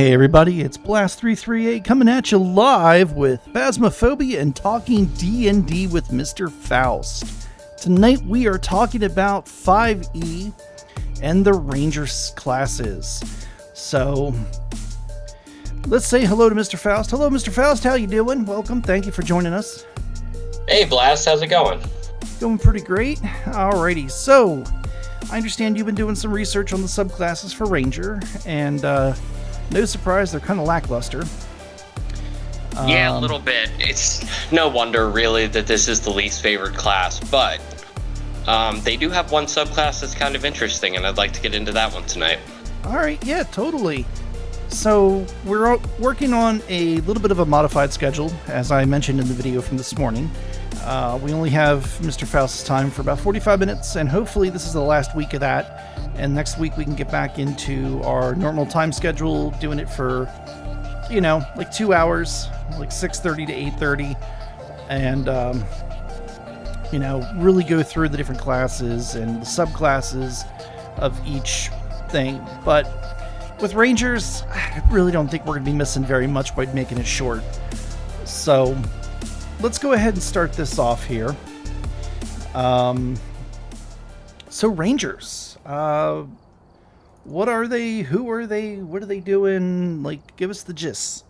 Hey everybody, it's Blast338 coming at you live with Phasmophobia and Taking D&D with Mr. Faust. Tonight we are talking about 5e and the Rangers classes. So, let's say hello to Mr. Faust. Hello Mr. Faust, how you doing? Welcome, thank you for joining us. Hey Blast, how's it going? Going pretty great. Alrighty, so I understand you've been doing some research on the subclasses for Ranger, and no surprise, they're kind of lackluster. Yeah, a little bit. It's no wonder, really, that this is the least favored class, but they do have one subclass that's kind of interesting, and I'd like to get into that one tonight. Alright, yeah, totally. So, we're working on a little bit of a modified schedule, as I mentioned in the video from this morning. We only have Mr. Faust's time for about 45 minutes, and hopefully this is the last week of that. And next week we can get back into our normal time schedule, doing it for, you know, like 2 hours, like 6:30 to 8:30, and, you know, really go through the different classes and the subclasses of each thing. But with Rangers, I really don't think we're going to be missing very much by making it short. So let's go ahead and start this off here. So Rangers, what are they? Who are they? What are they doing? Like, give us the gist.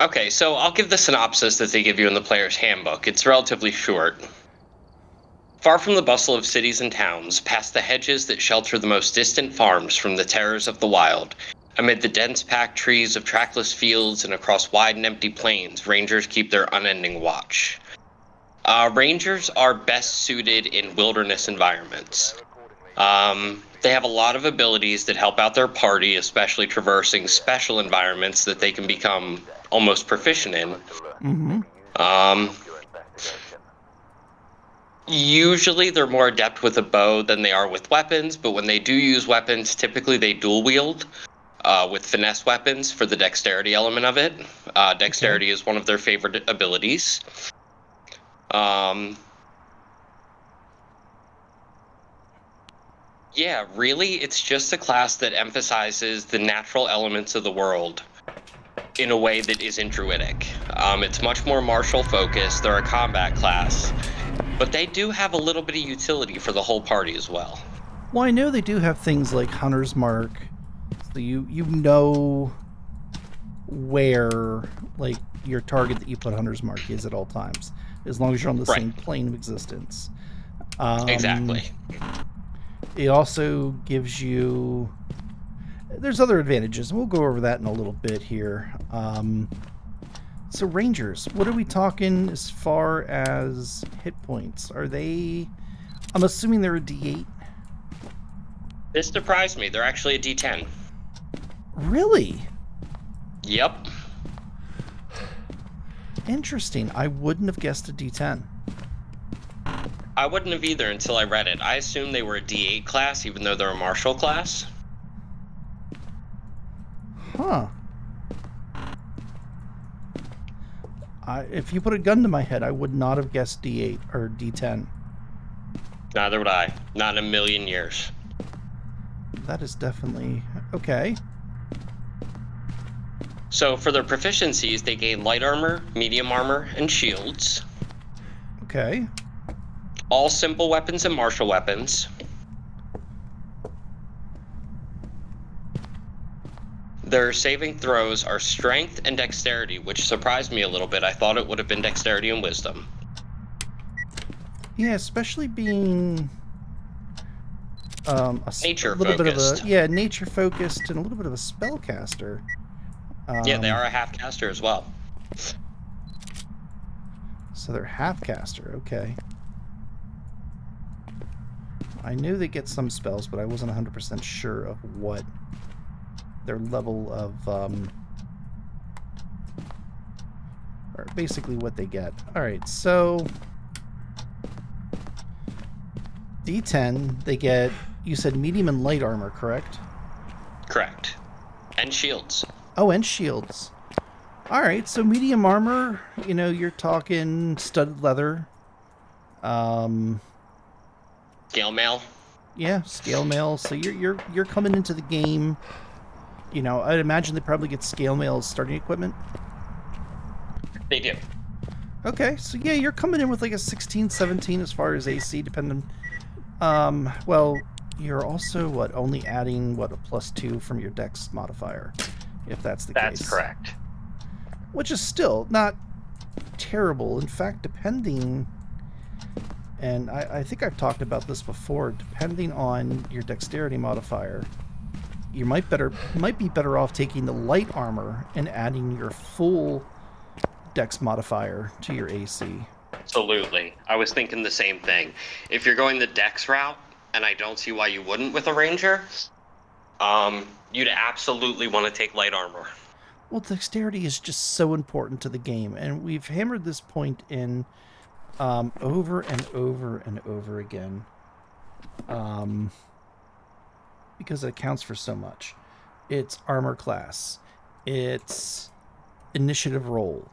Okay, so I'll give the synopsis that they give you in the player's handbook. It's relatively short. Far from the bustle of cities and towns, past the hedges that shelter the most distant farms from the terrors of the wild, amid the dense packed trees of trackless fields and across wide and empty plains, Rangers keep their unending watch. Rangers are best suited in wilderness environments. They have a lot of abilities that help out their party, especially traversing special environments that they can become almost proficient in. Mm-hmm. Usually they're more adept with a bow than they are with weapons, but when they do use weapons, typically they dual wield with finesse weapons for the dexterity element of it. Dexterity is one of their favorite abilities. Yeah, really, it's just a class that emphasizes the natural elements of the world in a way that isn't druidic. It's much more martial focused. They're a combat class, but they do have a little bit of utility for the whole party as well. Well, I know they do have things like Hunter's Mark, so you know where, like, your target that you put Hunter's Mark is at all times, as long as you're on the same plane of existence. Exactly. It also gives you... There's other advantages, and we'll go over that in a little bit here. So Rangers, what are we talking as far as hit points? Are they... I'm assuming they're a D8? This surprised me. They're actually a D10. Really? Yep. Interesting. I wouldn't have guessed a D10. I wouldn't have either until I read it. I assumed they were a D8 class, even though they're a martial class. Huh. If you put a gun to my head, I would not have guessed D8 or D10. Neither would I. Not in a million years. That is definitely... Okay. So for their proficiencies, they gain light armor, medium armor, and shields. Okay. All simple weapons and martial weapons. Their saving throws are strength and dexterity, which surprised me a little bit. I thought it would have been dexterity and wisdom. Yeah, especially being Nature little focused. bit of a nature focused and a little bit of a spellcaster. Yeah, they are a half caster as well. So they're half caster. Okay. I knew they get some spells, but I wasn't 100% sure of what their level of, or basically what they get. Alright, so D10, they get, you said medium and light armor, correct? Correct. And shields. Oh, and shields. Alright, so medium armor, you know, you're talking studded leather. Scale mail. Yeah, scale mail. So you're coming into the game I'd imagine they probably get scale mail as starting equipment. They do. Okay, so yeah, you're coming in with like a 16, 17 as far as AC, depending. Well, you're also only adding a +2 from your Dex modifier, if that's the case. That's correct. Which is still not terrible. In fact, depending, and I think I've talked about this before, depending on your dexterity modifier, you might be better off taking the light armor and adding your full Dex modifier to your AC. Absolutely. I was thinking the same thing. If you're going the Dex route, and I don't see why you wouldn't with a Ranger, you'd absolutely want to take light armor. Well, dexterity is just so important to the game, and we've hammered this point in over and over and over again, because it accounts for so much. It's armor class, it's initiative roll.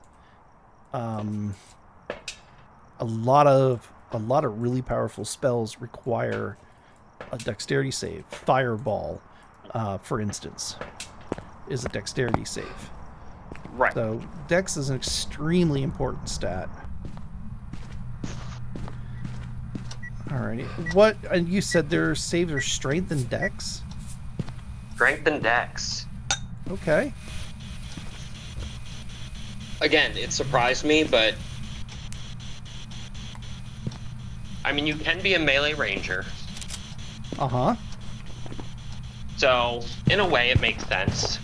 A lot of really powerful spells require a dexterity save. Fireball, for instance, is a dexterity save. Right. So Dex is an extremely important stat. Alrighty. What? And you said their saves are Strength and Dex? Strength and Dex. Okay. Again, it surprised me, but I mean, you can be a melee ranger. Uh-huh. So, in a way, it makes sense.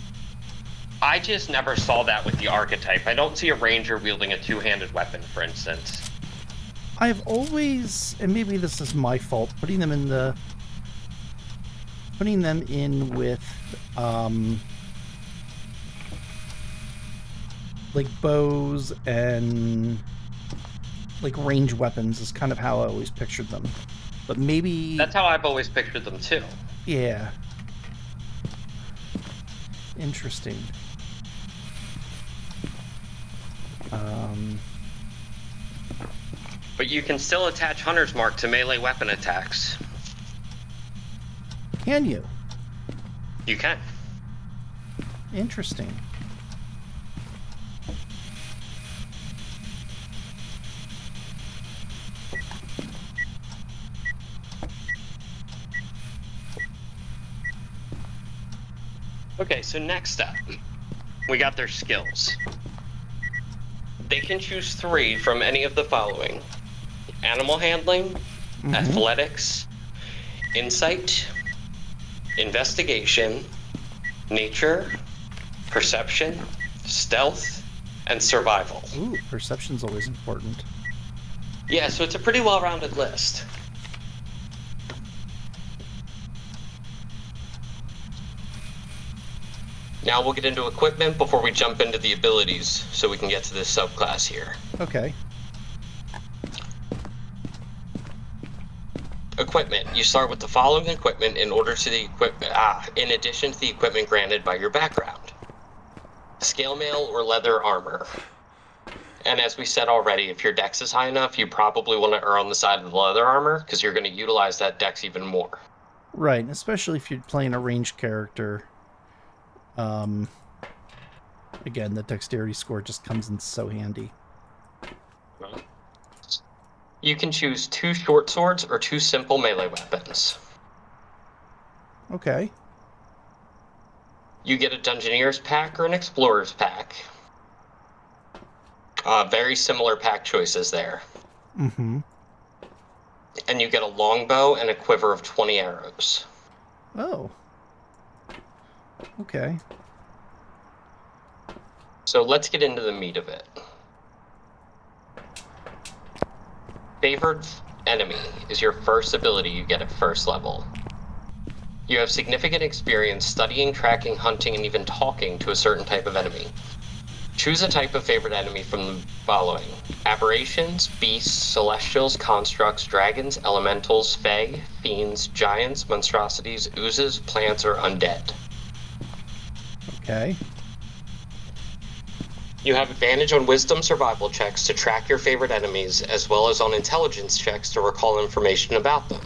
I just never saw that with the archetype. I don't see a ranger wielding a two-handed weapon, for instance. I've always, and maybe this is my fault, putting them in with like bows and like range weapons is kind of how I always pictured them. But maybe that's how I've always pictured them too. Yeah. Interesting. But you can still attach Hunter's Mark to melee weapon attacks. Can you? You can. Interesting. Okay, so next up, we got their skills. They can choose 3 from any of the following: animal handling, athletics, insight, investigation, nature, perception, stealth, and survival. Ooh, perception's always important. Yeah, so it's a pretty well-rounded list. Now we'll get into equipment before we jump into the abilities, so we can get to this subclass here. Okay. Equipment. You start with the following equipment in addition to the equipment granted by your background: scale mail or leather armor. And as we said already, if your dex is high enough, you probably want to err on the side of the leather armor, because you're going to utilize that dex even more. Right, especially if you're playing a ranged character. Again, the dexterity score just comes in so handy. You can choose 2 short swords or 2 simple melee weapons. Okay. You get a Dungeoneer's pack or an Explorer's pack. Very similar pack choices there. Mm-hmm. And you get a longbow and a quiver of 20 arrows. Oh. Okay. So let's get into the meat of it. Favored enemy is your first ability you get at first level. You have significant experience studying, tracking, hunting, and even talking to a certain type of enemy. Choose a type of favorite enemy from the following: aberrations, beasts, celestials, constructs, dragons, elementals, fae, fiends, giants, monstrosities, oozes, plants, or undead. Okay. You have advantage on wisdom survival checks to track your favorite enemies, as well as on intelligence checks to recall information about them.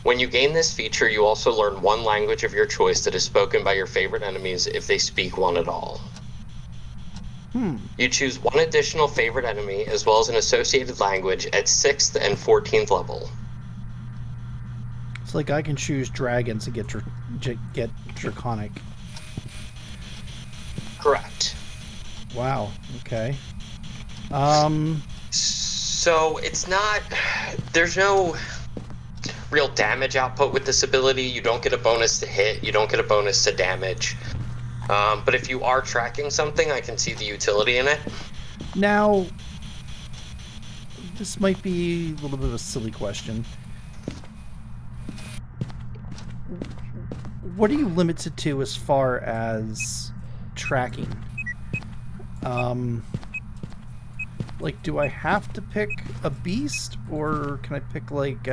When you gain this feature, you also learn one language of your choice that is spoken by your favorite enemies if they speak one at all. You choose one additional favorite enemy as well as an associated language at 6th and 14th level. It's like I can choose dragons and get draconic. Correct. Wow. Okay. So it's not... There's no real damage output with this ability. You don't get a bonus to hit. You don't get a bonus to damage. But if you are tracking something, I can see the utility in it. Now, this might be a little bit of a silly question. What are you limited to as far as tracking? Like, do I have to pick a beast, or can I pick like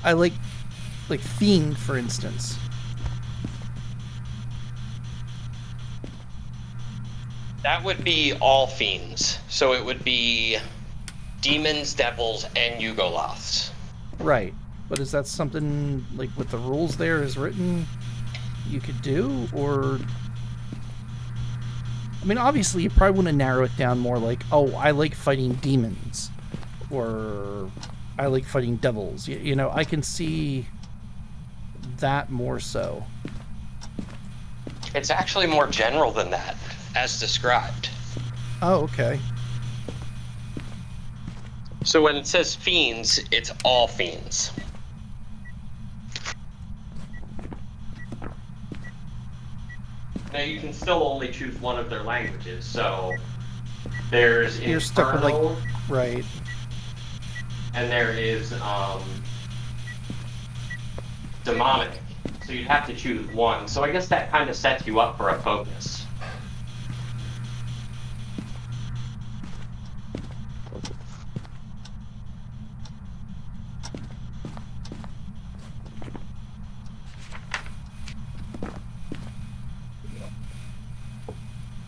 I like fiend, for instance? That would be all fiends. So it would be demons, devils, and Yugoloths. Right. But is that something, like, with the rules there is written you could do, or... I mean, obviously, you probably want to narrow it down more like, oh, I like fighting demons, or I like fighting devils. You know, I can see that more so. It's actually more general than that, as described. Oh, okay. So when it says fiends, it's all fiends. Now you can still only choose one of their languages, so there's You're stuck with, Infernal, like, right. and there is Demonic. So you'd have to choose one. So I guess that kind of sets you up for a focus.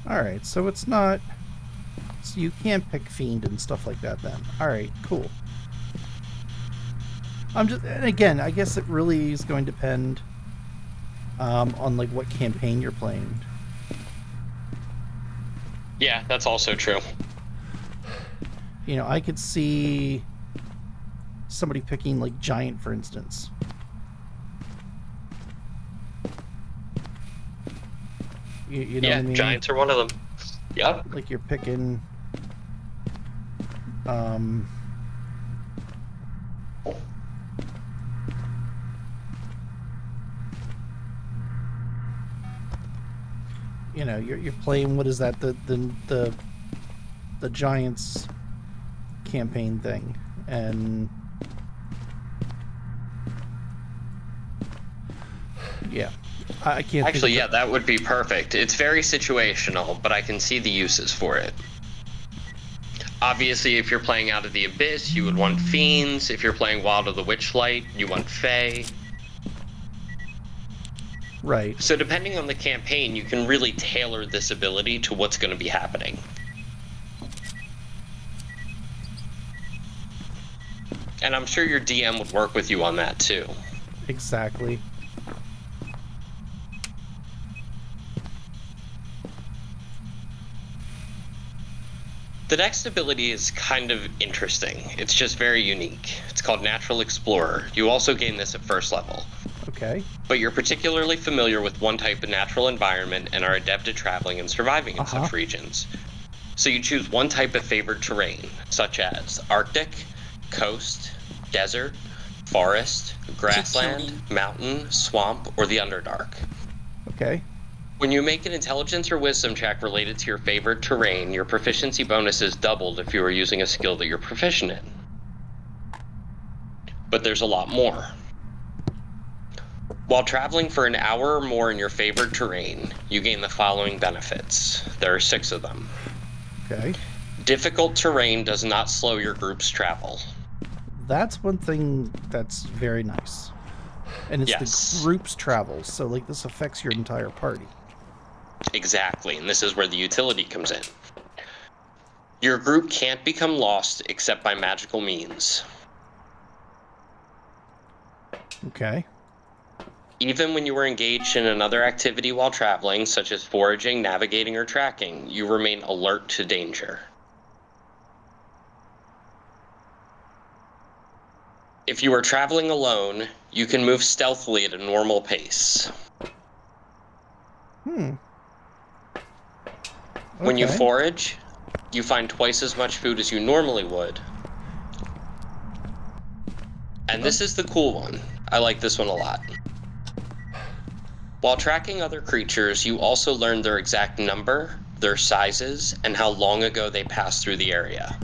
Alright, so it's not... So you can't pick fiend and stuff like that then. Alright, cool. And again, I guess it really is going to depend on, like, what campaign you're playing. Yeah, that's also true. You know, I could see somebody picking, like, giant, for instance. You know what I mean? Giants are one of them. Yep. Like, you're picking... you know, you're playing, what is that, the Giants campaign thing, and yeah, I can't Actually, yeah, that would be perfect. It's very situational, but I can see the uses for it. Obviously, if you're playing Out of the Abyss, you would want Fiends. If you're playing Wild of the Witchlight, you want Fae. Right. So depending on the campaign, you can really tailor this ability to what's going to be happening. And I'm sure your DM would work with you on that too. Exactly. The next ability is kind of interesting. It's just very unique. It's called Natural Explorer. You also gain this at first level. Okay. But you're particularly familiar with one type of natural environment and are adept at traveling and surviving in such regions. So you choose one type of favored terrain, such as Arctic, coast, desert, forest, grassland, mountain, swamp, or the Underdark. Okay. When you make an intelligence or wisdom check related to your favorite terrain, your proficiency bonus is doubled if you are using a skill that you're proficient in. But there's a lot more. While traveling for an hour or more in your favored terrain, you gain the following benefits. There are 6 of them. Okay. Difficult terrain does not slow your group's travel. That's one thing that's very nice. And it's the group's travel, so, like, this affects your entire party. Exactly, and this is where the utility comes in. Your group can't become lost except by magical means. Okay. Even when you are engaged in another activity while traveling, such as foraging, navigating, or tracking, you remain alert to danger. If you are traveling alone, you can move stealthily at a normal pace. When you Okay. forage, you find twice as much food as you normally would. And this is the cool one. I like this one a lot. While tracking other creatures, you also learn their exact number, their sizes, and how long ago they passed through the area.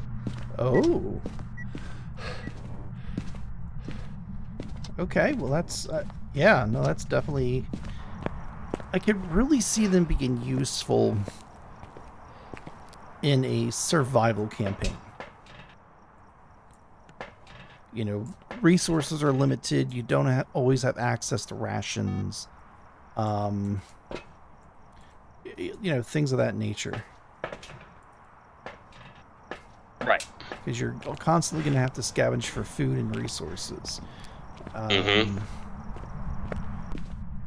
Oh. Okay, well that's, yeah, no, that's definitely... I could really see them being useful in a survival campaign. You know, resources are limited. You don't always have access to rations. You know, things of that nature. Right. Because you're constantly going to have to scavenge for food and resources.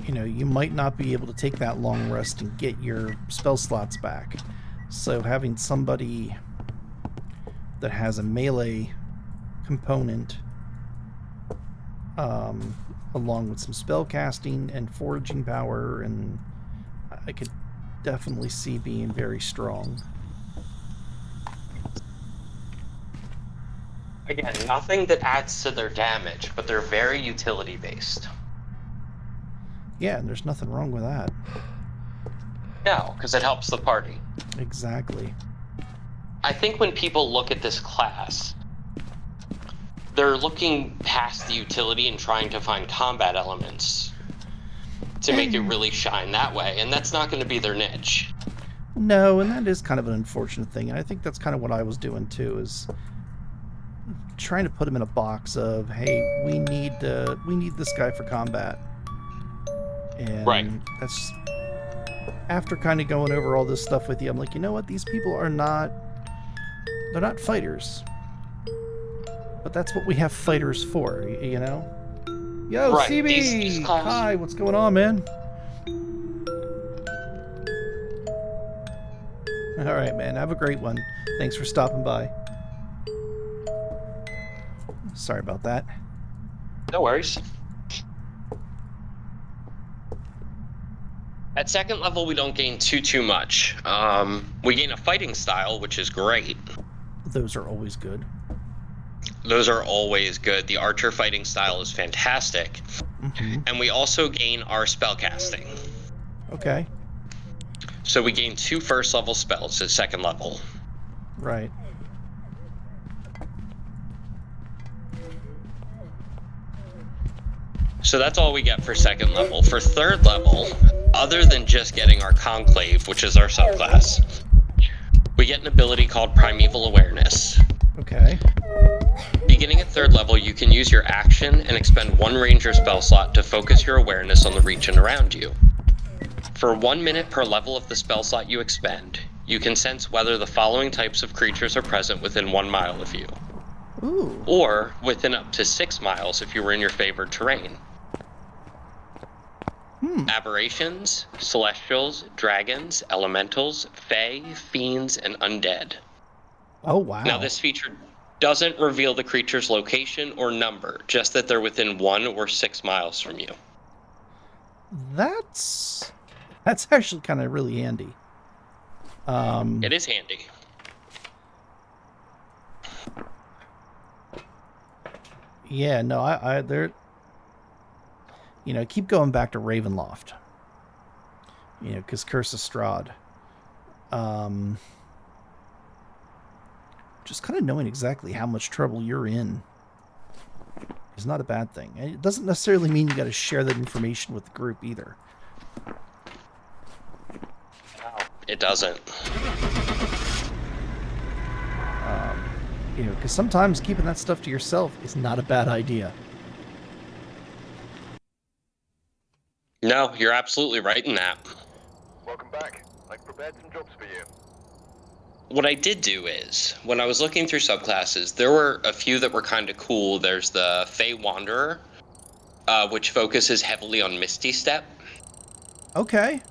You know, you might not be able to take that long rest and get your spell slots back. So having somebody that has a melee component, along with some spell casting and foraging power, and I could definitely see being very strong. Again, nothing that adds to their damage, but they're very utility based. Yeah, and there's nothing wrong with that. No, because it helps the party. Exactly. I think when people look at this class, they're looking past the utility and trying to find combat elements to make it really shine that way, and that's not going to be their niche. No, and that is kind of an unfortunate thing. And I think that's kind of what I was doing too, is trying to put him in a box of, hey, we need this guy for combat. And right. That's after kind of going over all this stuff with you. I'm like, you know what? These people are not. They're not fighters. But that's what we have fighters for, you know. Yo, right. CB! These Hi, what's going on, man? All right, man. Have a great one. Thanks for stopping by. Sorry about that. No worries. At second level, we don't gain too much. We gain a fighting style, which is great. Those are always good. Those are always good. The archer fighting style is fantastic. And we also gain our spellcasting. Okay. So we gain 2 first level spells at second level. Right. So that's all we get for second level. For third level, other than just getting our Conclave, which is our subclass, we get an ability called Primeval Awareness. Okay. Beginning at third level, you can use your action and expend 1 ranger spell slot to focus your awareness on the region around you. For 1 minute per level of the spell slot you expend, you can sense whether the following types of creatures are present within 1 mile of you. Ooh. Or within up to 6 miles if you were in your favored terrain. Aberrations, celestials, dragons, elementals, fae, fiends, and undead. Oh, wow. Now, this feature doesn't reveal the creature's location or number, just that they're within 1 or 6 miles from you. That's actually kind of really handy. It is handy. Yeah, no, they're, you know, keep going back to Ravenloft. You know, because Curse of Strahd. Just kind of knowing exactly how much trouble you're in is not a bad thing. And it doesn't necessarily mean you got to share that information with the group either. It doesn't. You know, because sometimes keeping that stuff to yourself is not a bad idea. No, you're absolutely right in that. Welcome back. I've prepared some jobs for you. What I did do is, when I was looking through subclasses, there were a few that were kind of cool. There's the Fey Wanderer, which focuses heavily on Misty Step. Okay.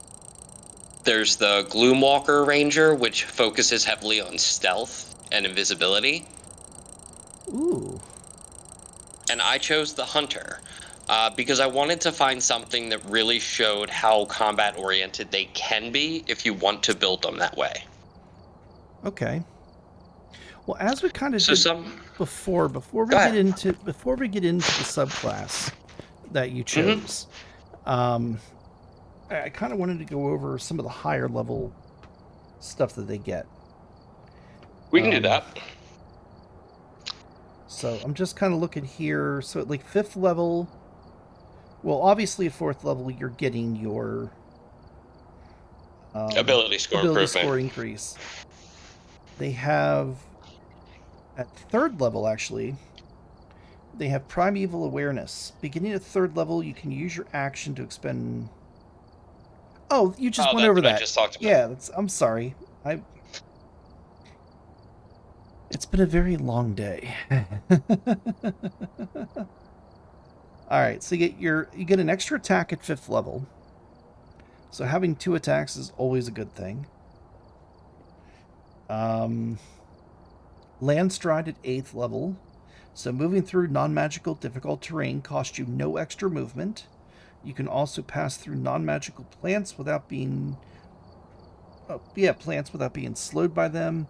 There's the Gloomwalker Ranger, which focuses heavily on stealth and invisibility. Ooh. And I chose the Hunter because I wanted to find something that really showed how combat-oriented they can be if you want to build them that way. Okay. Well, as we kind of So did before we get into the subclass that you chose, I kind of wanted to go over some of the higher level stuff that they get. We can do that. So I'm just kind of looking here. So at like 5th level, well, obviously at 4th level, you're getting your ability score increase. They have, at 3rd level, actually, they have Primeval Awareness. Beginning at 3rd level, you can use your action to expend... Oh, you just went over that. I just talked about. Yeah, I'm sorry. It's been a very long day. All right, so you get an extra attack at 5th level. So having 2 attacks is always a good thing. Landstride at 8th level. So moving through non-magical difficult terrain costs you no extra movement. You can also pass through non-magical plants without being slowed by them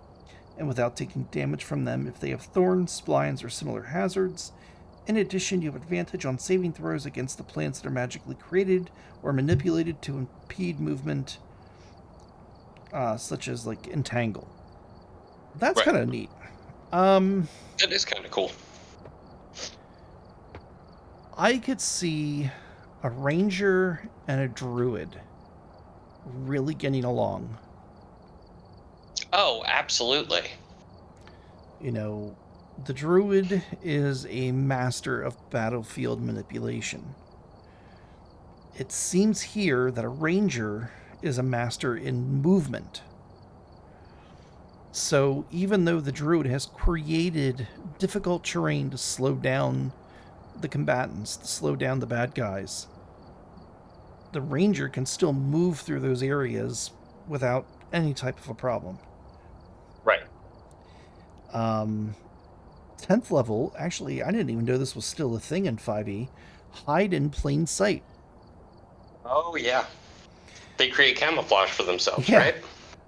and without taking damage from them if they have thorns, splines, or similar hazards. In addition, you have advantage on saving throws against the plants that are magically created or manipulated to impede movement, such as like entangle. That's kind of neat. That is kind of cool. I could see a ranger and a druid really getting along. Oh, absolutely. You know, the druid is a master of battlefield manipulation. It seems here that a ranger is a master in movement. So even though the druid has created difficult terrain to slow down the combatants, to slow down the bad guys, the ranger can still move through those areas without any type of a problem. Right. 10th level, actually, I didn't even know this was still a thing in 5e. Hide in plain sight. Oh, yeah. They create camouflage for themselves, Yeah. right?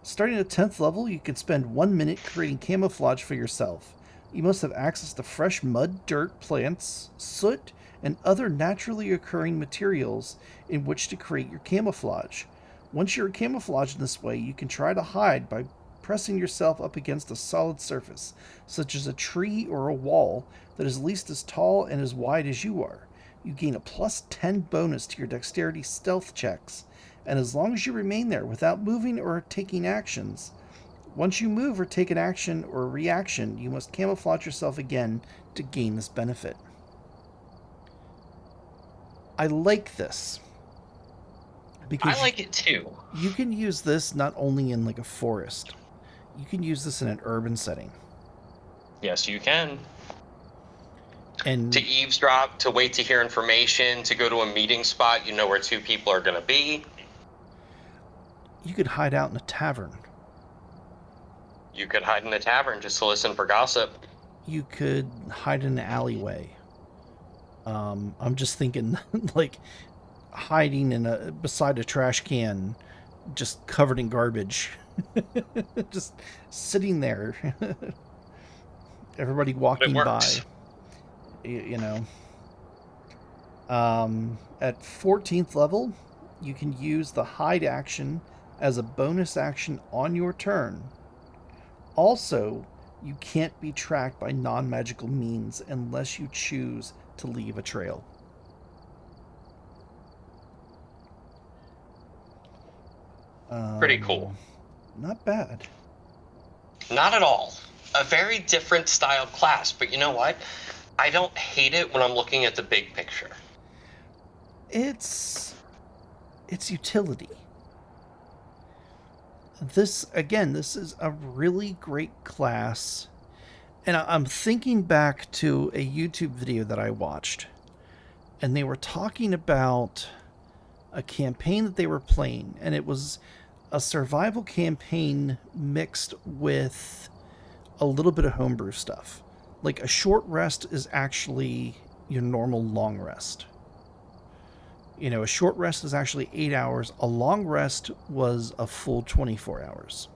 Starting at 10th level, you can spend 1 minute creating camouflage for yourself. You must have access to fresh mud, dirt, plants, soot, and other naturally occurring materials in which to create your camouflage. Once you're camouflaged in this way, you can try to hide by pressing yourself up against a solid surface, such as a tree or a wall that is at least as tall and as wide as you are. You gain a plus 10 bonus to your dexterity stealth checks, and as long as you remain there without moving or taking actions, once you move or take an action or a reaction, you must camouflage yourself again to gain this benefit. I like this. Because I like it too. You can use this not only in like a forest. You can use this in an urban setting. Yes, you can. And to eavesdrop, to wait to hear information, to go to a meeting spot, you know where 2 people are going to be. You could hide out in a tavern. You could hide in a tavern just to listen for gossip. You could hide in an alleyway. I'm just thinking like hiding beside a trash can, just covered in garbage. Just sitting there. Everybody walking by. You know. At 14th level, you can use the hide action as a bonus action on your turn. Also, you can't be tracked by non-magical means unless you choose to leave a trail. Pretty cool. Not bad. Not at all. A very different styled class, but you know what? I don't hate it when I'm looking at the big picture. It's utility. This is a really great class. And I'm thinking back to a YouTube video that I watched. and they were talking about a campaign that they were playing, and it was a survival campaign mixed with a little bit of homebrew stuff. Like, a short rest is actually your normal long rest. You know, a short rest is actually 8 hours. A long rest was a full 24 hours.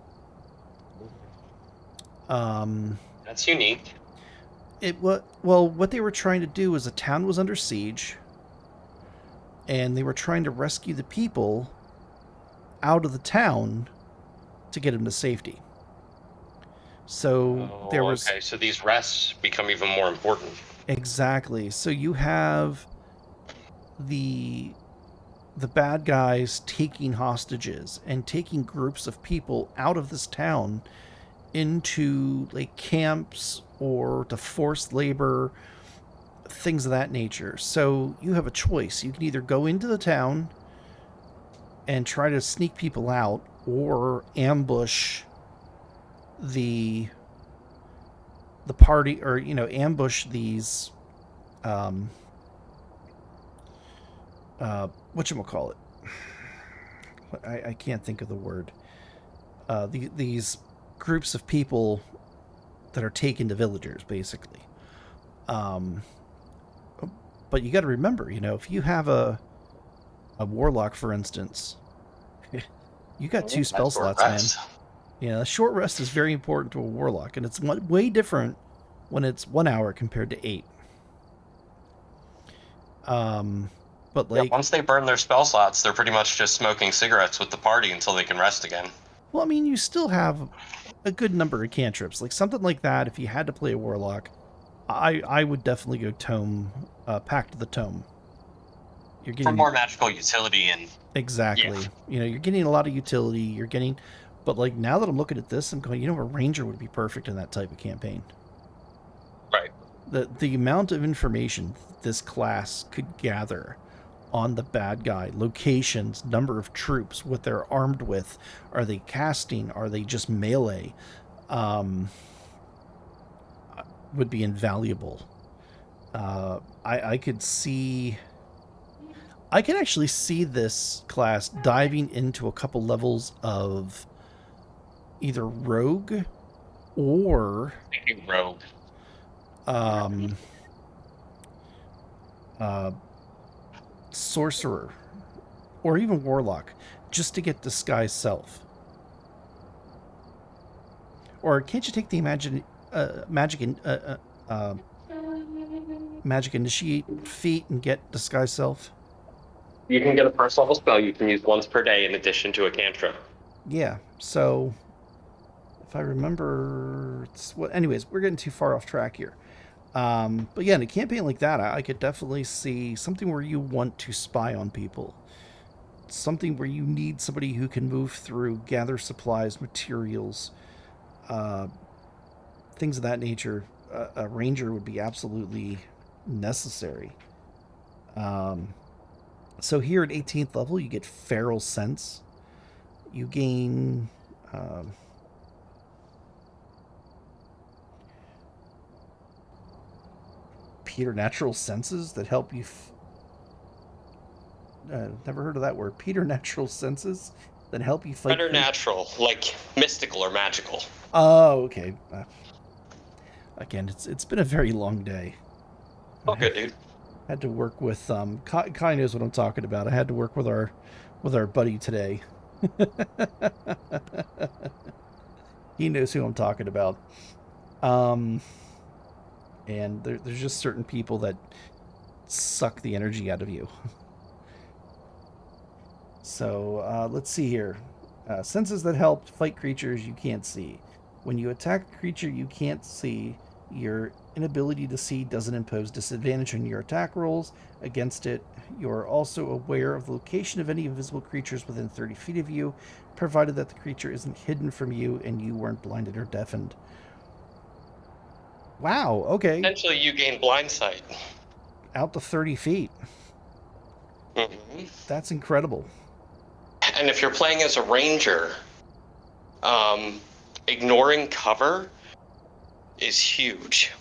That's unique. What they were trying to do is, a town was under siege, and they were trying to rescue the people out of the town to get them to safety. So there was... Okay, so these rests become even more important. Exactly. So you have the bad guys taking hostages and taking groups of people out of this town into like camps or to forced labor, things of that nature. So you have a choice. You can either go into the town and try to sneak people out, or ambush the party, or ambush these whatchamacallit. I can't think of the word. These groups of people that are taken to villagers, basically. But you got to remember, if you have a warlock, for instance, you got 2 spell slots, man. Yeah, a short rest is very important to a warlock, and it's way different when it's 1 hour compared to 8. But once they burn their spell slots, they're pretty much just smoking cigarettes with the party until they can rest again. Well, I mean, you still have a good number of cantrips. Like, something like that, if you had to play a warlock, I would definitely go tome, Pact of the Tome. You're getting for more magical utility and... Exactly. Yeah. You're getting a lot of utility. You're getting... But, like, now that I'm looking at this, I'm going, a ranger would be perfect in that type of campaign. Right. The amount of information this class could gather on the bad guy, locations, number of troops, what they're armed with, are they casting, are they just melee, would be invaluable. I could actually see this class diving into a couple levels of either rogue or sorcerer, or even warlock, just to get disguise self. Or can't you take the magic initiate feat and get disguise self? You can get a first level spell you can use once per day in addition to a cantrip. Yeah, so if I remember... anyways, we're getting too far off track here. But yeah, in a campaign like that, I could definitely see something where you want to spy on people. Something where you need somebody who can move through, gather supplies, materials, things of that nature. A ranger would be absolutely necessary. So here at 18th level, you get Feral Sense. You gain... preternatural senses that help you... never heard of that word. Preternatural senses that help you fight... Preternatural, like mystical or magical. Oh, okay. Again, it's been a very long day. Okay, dude. Had to work with Kai knows what I'm talking about. I had to work with our buddy today. He knows who I'm talking about. And there's just certain people that suck the energy out of you. So let's see here. Senses that help fight creatures you can't see. When you attack a creature you can't see, your inability to see doesn't impose disadvantage on your attack rolls against it. You are also aware of the location of any invisible creatures within 30 feet of you, provided that the creature isn't hidden from you and you weren't blinded or deafened. Wow, okay. Essentially, you gain blind sight. Out to 30 feet. Mm-hmm. That's incredible. And if you're playing as a ranger, ignoring cover is huge.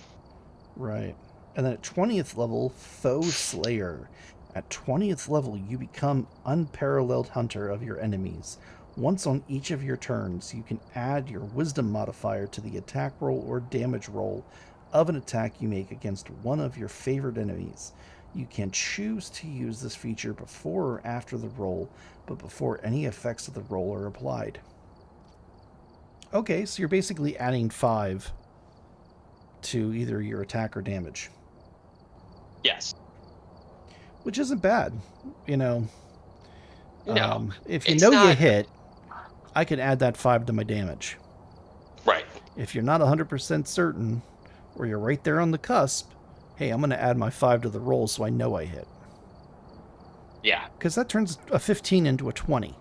Right. And then at 20th level, Foe Slayer. At 20th level, you become Unparalleled Hunter of your enemies. Once on each of your turns, you can add your Wisdom modifier to the attack roll or damage roll of an attack you make against one of your favorite enemies. You can choose to use this feature before or after the roll, but before any effects of the roll are applied. Okay, so you're basically adding 5 to either your attack or damage. Yes. Which isn't bad, you know. No, if you it's know not... you hit, I can add that 5 to my damage. Right. If you're not 100% certain, or you're right there on the cusp, hey, I'm going to add my 5 to the roll so I know I hit. Yeah. Because that turns a 15 into a 20.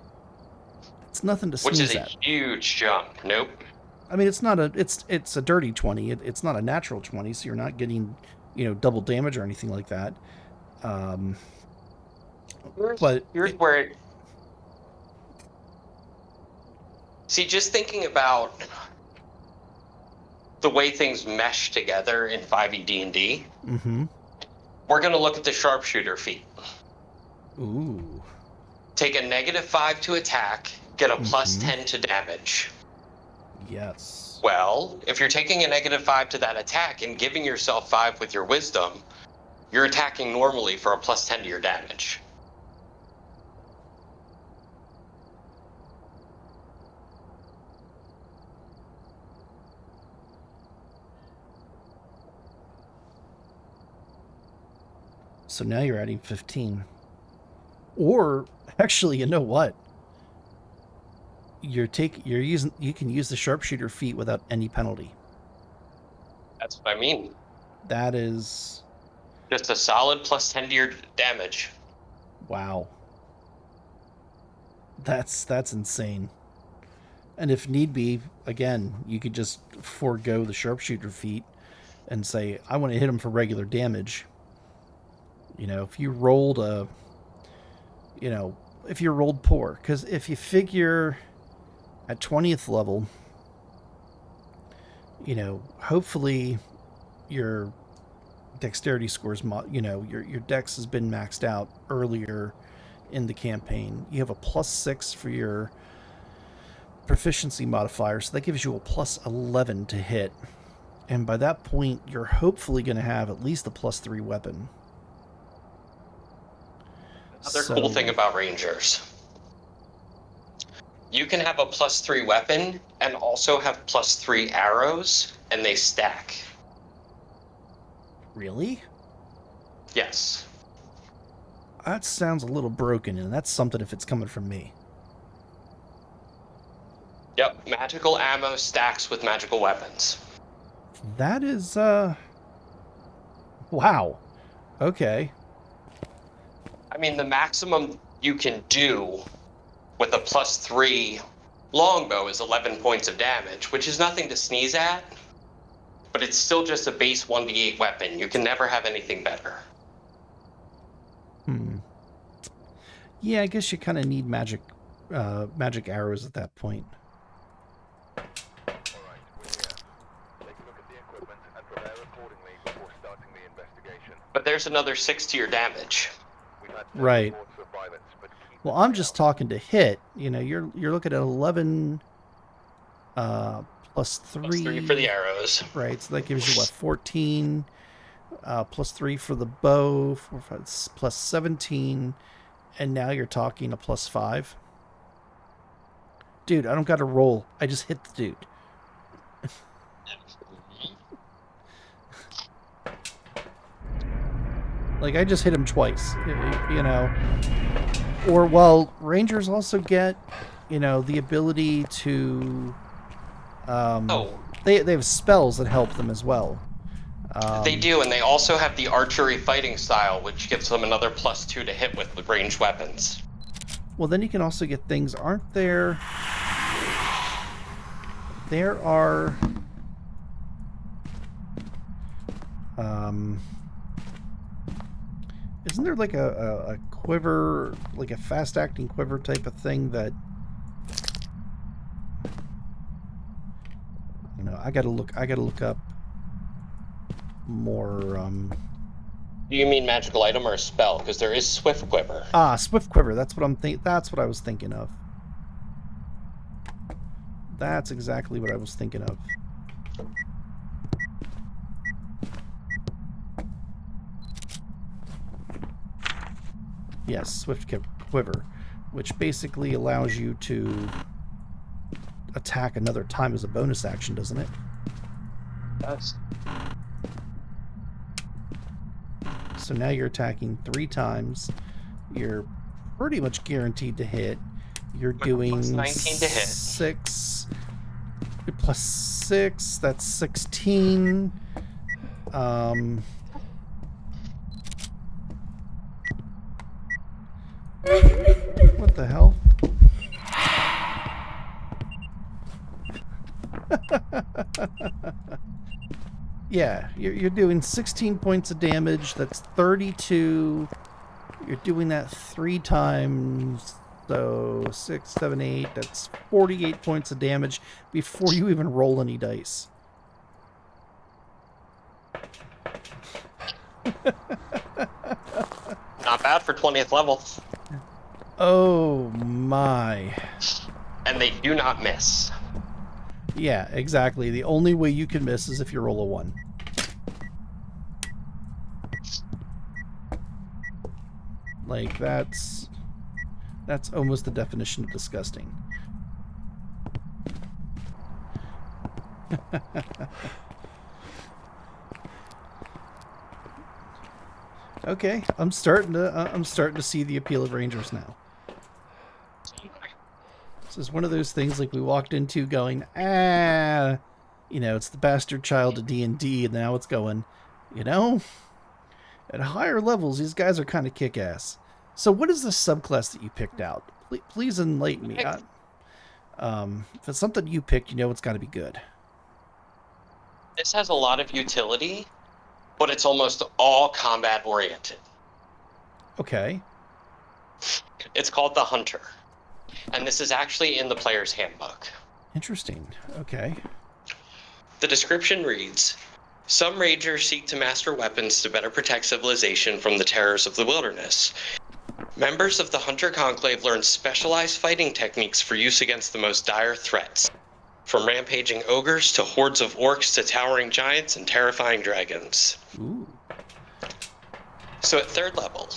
It's nothing to sneeze at. Which is a huge jump. Nope. I mean, it's not a it's a dirty 20. It's not a natural 20, so you're not getting, double damage or anything like that. But here's where it... See, just thinking about the way things mesh together in 5e D&D, we're going to look at the sharpshooter feat. Ooh. Take a -5 to attack, get a +10 to damage. Yes. Well, if you're taking a -5 to that attack and giving yourself 5 with your wisdom, you're attacking normally for a +10 to your damage. So now you're adding 15. Or actually, you know what? You can use the sharpshooter feat without any penalty. That's what I mean. That is just a solid +10 to your damage. Wow. That's insane. And if need be, again, you could just forego the sharpshooter feat and say, I want to hit him for regular damage. If you rolled if you rolled poor, because if you figure at 20th level, hopefully your dexterity scores, your dex has been maxed out earlier in the campaign. You have a +6 for your proficiency modifier, so that gives you a +11 to hit. And by that point, you're hopefully going to have at least a +3 weapon. Another cool thing about Rangers. You can have a +3 weapon and also have +3 arrows, and they stack. Really? Yes. That sounds a little broken, and that's something if it's coming from me. Yep, magical ammo stacks with magical weapons. That is, wow. Okay. I mean, the maximum you can do with a +3 longbow is 11 points of damage, which is nothing to sneeze at, but it's still just a base 1d8 weapon. You can never have anything better. Yeah, I guess you kind of need magic arrows at that point. Alright, we're here. Take a look at the equipment and prepare accordingly before starting the investigation. But there's another 6 to your damage. We've had Right. reports of violence, but keep Well, an I'm eye just out. talking to hit. You're looking at 11 +3. +3 for the arrows. Right, so that gives you, what, 14, +3 for the bow, 4, 5, +17, and now you're talking a +5. Dude, I don't got to roll. I just hit the dude. Like, I just hit him twice, Or, well, Rangers also get, the ability to... They have spells that help them as well. They do, and they also have the archery fighting style, which gives them another +2 to hit with ranged weapons. Well, then you can also get things, aren't there? There are... isn't there like a quiver, like a fast-acting quiver type of thing that... I don't know, I gotta look up more. Do you mean magical item or a spell? Because there is Swift Quiver. Swift Quiver. That's what That's what I was thinking of. That's exactly what I was thinking of. Yes, Swift Quiver, which basically allows you to attack another time as a bonus action, doesn't it? Yes. So now you're attacking 3 times. You're pretty much guaranteed to hit. You're doing plus 19 to hit. 6 plus 6. That's 16. What the hell? Yeah, you're doing 16 points of damage. That's 32. You're doing that 3 times. So 6, 7, 8. That's 48 points of damage before you even roll any dice. Not bad for 20th level. Oh my. And they do not miss. Yeah, exactly. The only way you can miss is if you roll a 1. Like, that's almost the definition of disgusting. Okay, I'm starting to see the appeal of Rangers now. This is one of those things like we walked into going, it's the bastard child of D&D, and now it's going, at higher levels, these guys are kind of kick-ass. So what is the subclass that you picked out? Please enlighten me. If it's something you picked, it's got to be good. This has a lot of utility, but it's almost all combat-oriented. Okay. It's called the Hunter. And this is actually in the player's handbook. Interesting. Okay. The description reads, some rangers seek to master weapons to better protect civilization from the terrors of the wilderness. Members of the Hunter Conclave learn specialized fighting techniques for use against the most dire threats, from rampaging ogres to hordes of orcs to towering giants and terrifying dragons. Ooh. So at 3rd level,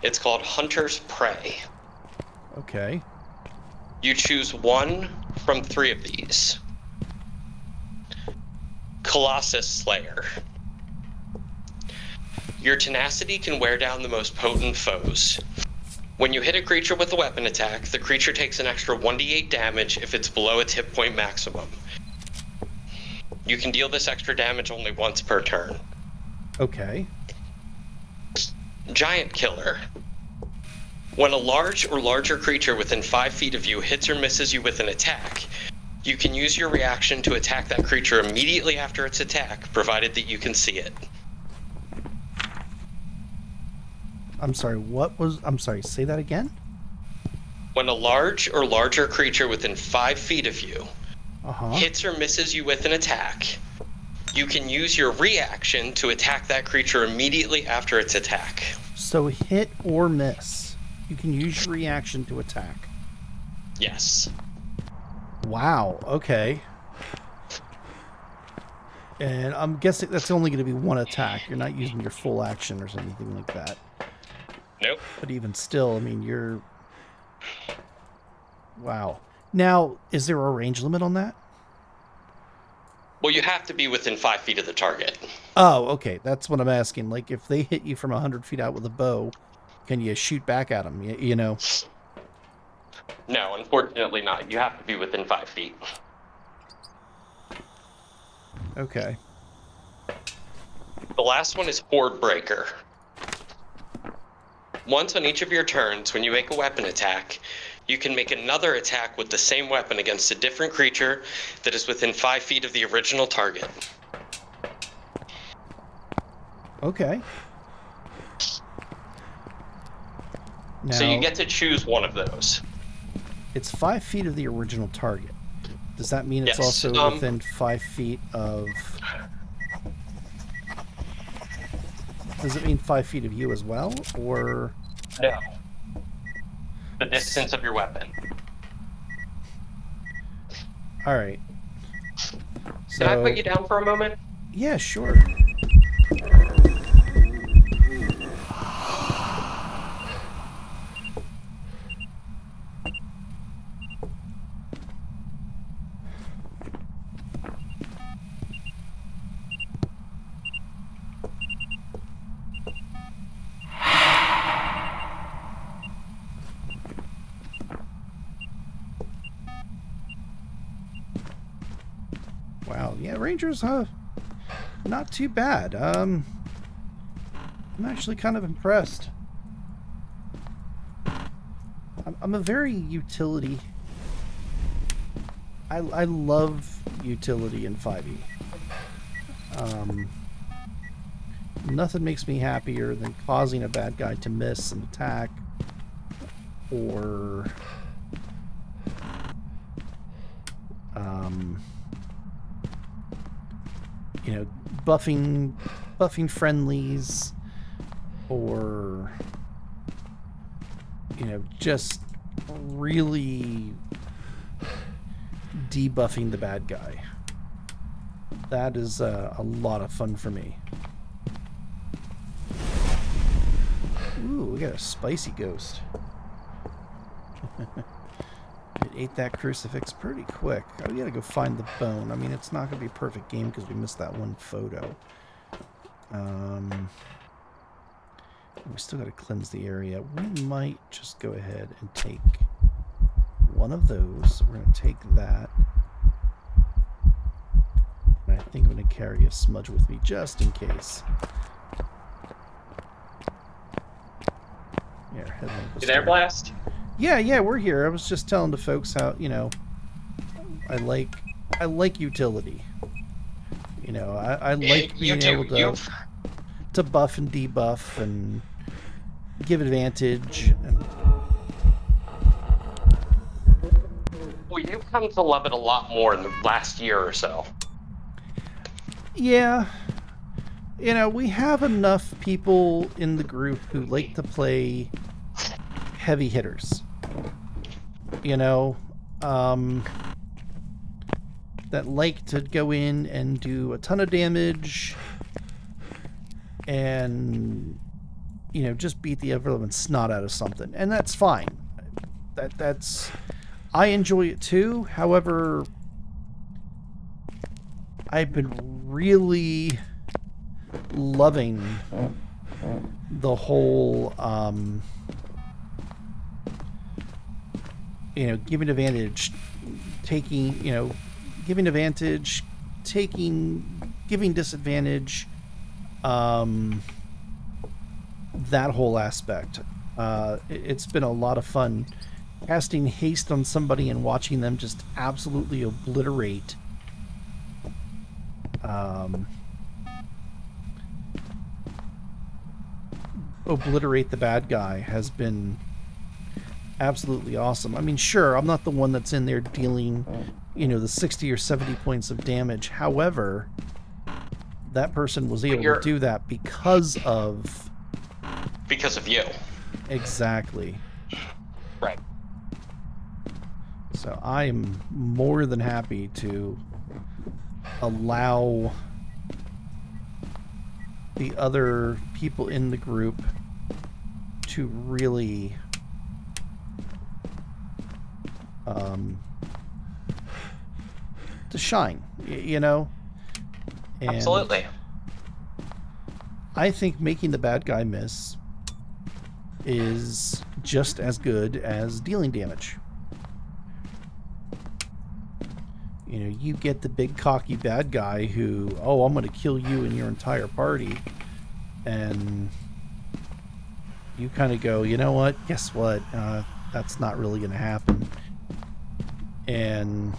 it's called Hunter's Prey. Okay. You choose 1 from 3 of these. Colossus Slayer. Your tenacity can wear down the most potent foes. When you hit a creature with a weapon attack, the creature takes an extra 1d8 damage if it's below its hit point maximum. You can deal this extra damage only once per turn. Okay. Giant Killer. When a large or larger creature within 5 feet of you hits or misses you with an attack, you can use your reaction to attack that creature immediately after its attack, provided that you can see it. I'm sorry, say that again? When a large or larger creature within 5 feet of you Uh-huh. hits or misses you with an attack, you can use your reaction to attack that creature immediately after its attack. So hit or miss. You can use your reaction to attack. Yes. Wow, okay. And I'm guessing that's only going to be 1 attack. You're not using your full action or anything like that. Nope. But even still, I mean, you're... Wow. Now, is there a range limit on that? Well, you have to be within 5 feet of the target. Oh, okay. That's what I'm asking. Like, if they hit you from 100 feet out with a bow, can you shoot back at them? You know? No, unfortunately not. You have to be within 5 feet. Okay. The last one is Horde Breaker. Once on each of your turns, when you make a weapon attack, you can make another attack with the same weapon against a different creature that is within 5 feet of the original target. Okay. Now, So you get to choose one of those. It's 5 feet of the original target. Does that mean it's Yes, also within 5 feet of... Does it mean 5 feet of you as well, or? No. The distance of your weapon. All right. So, Can I put you down for a moment? yeah, sure. Wow, yeah, Rangers, not too bad. I'm actually kind of impressed. I'm a very utility. I love utility in 5e. Nothing makes me happier than causing a bad guy to miss an attack, or you know, buffing friendlies, or you know, just really debuffing the bad guy. That is a lot of fun for me. Ooh, we got a spicy ghost. It ate that crucifix pretty quick. We gotta go find the bone. I mean, it's not gonna be a perfect game because we missed that one photo. We still gotta cleanse the area. We might just go ahead and take one of those. We're gonna take that. And I think I'm gonna carry a smudge with me just in case. Yeah, headlamp was You there, Blast? Yeah, we're here. I was just telling the folks how, you know, I like utility. You know, I like being able to buff and debuff and give advantage. And Well, you've come to love it a lot more in the last year or so. yeah, you know, we have enough people in the group who like to play heavy hitters. You know, that like to go in and do a ton of damage and, you know, just beat the ever-living snot out of something. And that's fine. That's... I enjoy it too. However, I've been really loving the whole, you know, giving advantage, taking, you know, giving advantage, giving disadvantage, that whole aspect. It's been a lot of fun casting haste on somebody and watching them just absolutely obliterate the bad guy has been absolutely awesome. I mean, sure, I'm not the one that's in there dealing, you know, the 60 or 70 points of damage. However, that person was able to do that because of you. Exactly. Right. So I'm more than happy to allow the other people in the group to really to shine, you know? And Absolutely. I think making the bad guy miss is just as good as dealing damage. You know, you get the big cocky bad guy who, oh, I'm going to kill you and your entire party. And you kind of go, you know what? Guess what? That's not really going to happen. And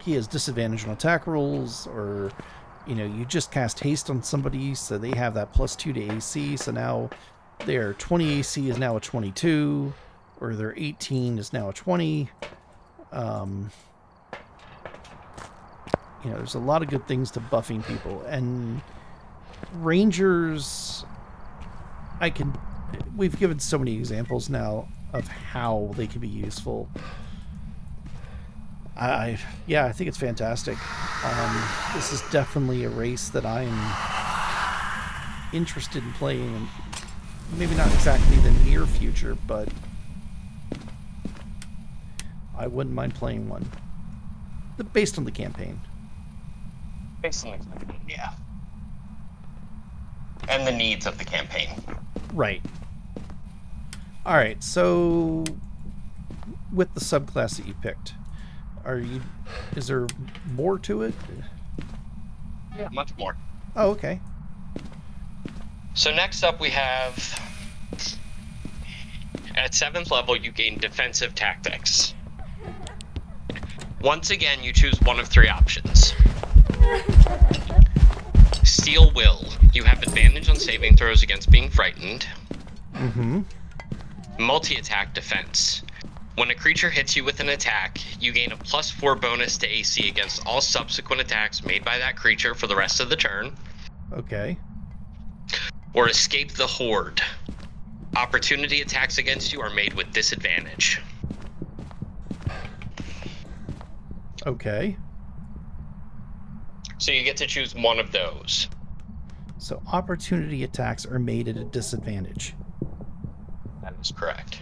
he has disadvantage on attack rolls, or, you know, you just cast haste on somebody, so they have that +2 to AC, so now their 20 AC is now a 22, or their 18 is now a 20. You know, there's a lot of good things to buffing people, and Rangers, we've given so many examples now of how they can be useful. I think it's fantastic. This is definitely a race that I'm interested in playing, and maybe not exactly the near future, but I wouldn't mind playing one. Based on the campaign. Based on the campaign, yeah. And the needs of the campaign. Right. Alright, so with the subclass that you picked, is there more to it? Yeah, much more. Oh, okay. So next up we have, at 7th level, you gain defensive tactics. Once again, you choose one of 3 options. Steel Will. You have advantage on saving throws against being frightened. Mm-hmm. Multi-attack defense. When a creature hits you with an attack, you gain a +4 bonus to AC against all subsequent attacks made by that creature for the rest of the turn. Okay. Or Escape the Horde. Opportunity attacks against you are made with disadvantage. Okay. So you get to choose one of those. So opportunity attacks are made at a disadvantage. That is correct.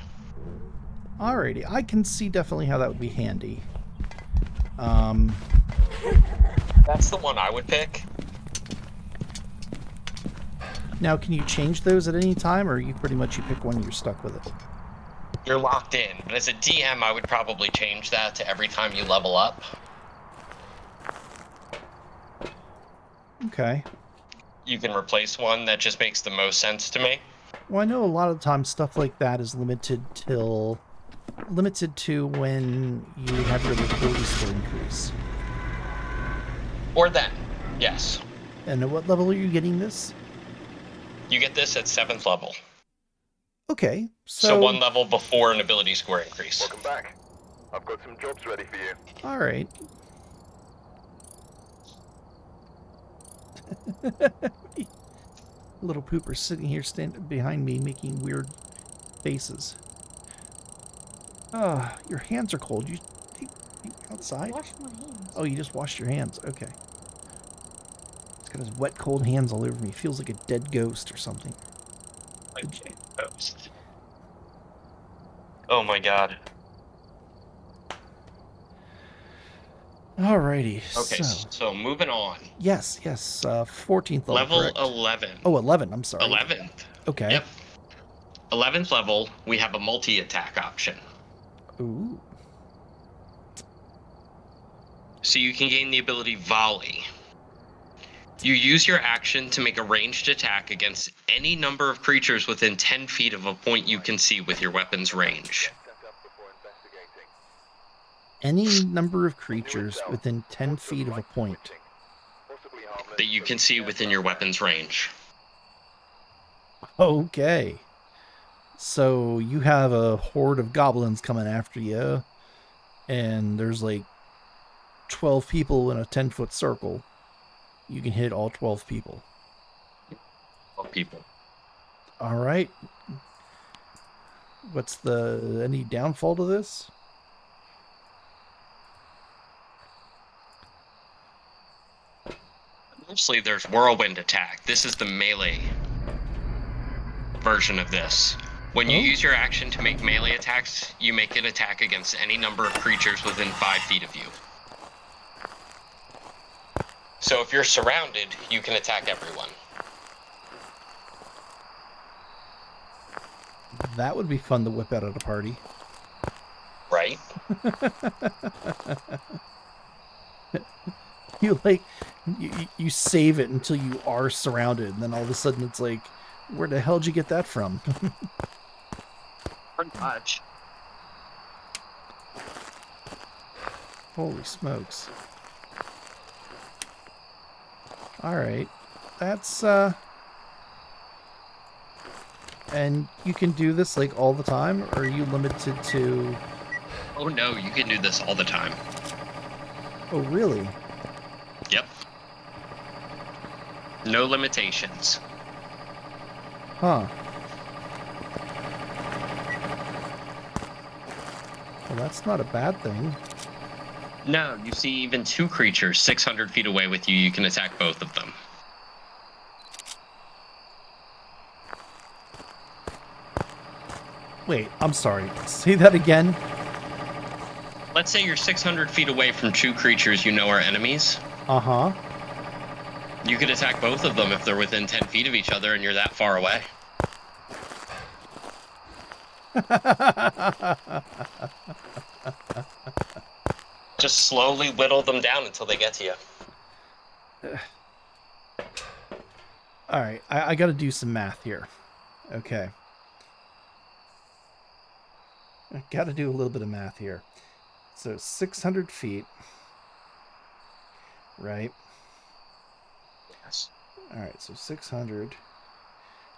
Alrighty, I can see definitely how that would be handy. That's the one I would pick. Now, can you change those at any time, or you pick one and you're stuck with it? You're locked in, but as a DM, I would probably change that to every time you level up. Okay. You can replace one. That just makes the most sense to me. Well, I know a lot of times stuff like that is limited to when you have your ability score increase. Or then, yes. And at what level are you getting this? You get this at 7th level. Okay, So 1 level before an ability score increase. Welcome back. I've got some jobs ready for you. All right. Little pooper sitting here standing behind me making weird faces. Your hands are cold. You outside? Wash my hands. Oh, you just washed your hands. Okay. He's got his wet, cold hands all over me. Feels like a dead ghost or something. Okay. Oh my god. Alrighty. Okay, so moving on. Yes. 14th level. Level correct? 11. Oh, 11. I'm sorry. 11th. Okay. Yep. 11th level, we have a multi-attack option. Ooh. So you can gain the ability Volley. You use your action to make a ranged attack against any number of creatures within 10 feet of a point you can see with your weapon's range. Set up before investigating. Any number of creatures within 10 feet of a point. Possibly harmless, That you can see within your weapon's range. Okay. So you have a horde of goblins coming after you, and there's like 12 people in a 10-foot circle. You can hit all 12 people. 12 people. All right. What's any downfall to this? Mostly there's whirlwind attack. This is the melee version of this. When you use your action to make melee attacks, you make an attack against any number of creatures within 5 feet of you. So if you're surrounded, you can attack everyone. That would be fun to whip out at a party. Right? You save it until you are surrounded, and then all of a sudden it's like, where the hell did you get that from? Pretty much. Holy smokes. Alright. That's, and you can do this, like, all the time, or are you limited to... Oh no, you can do this all the time. Oh, really? Yep. No limitations. Huh. Well, that's not a bad thing. No, you see even 2 creatures 600 feet away with you, you can attack both of them. Wait, I'm sorry. Say that again. Let's say you're 600 feet away from 2 creatures you know are enemies. Uh-huh. You could attack both of them if they're within 10 feet of each other and you're that far away. Just slowly whittle them down until they get to you. All right, I got to do some math here. Okay. I got to do a little bit of math here. So 600 feet, right? Yes. All right, so 600.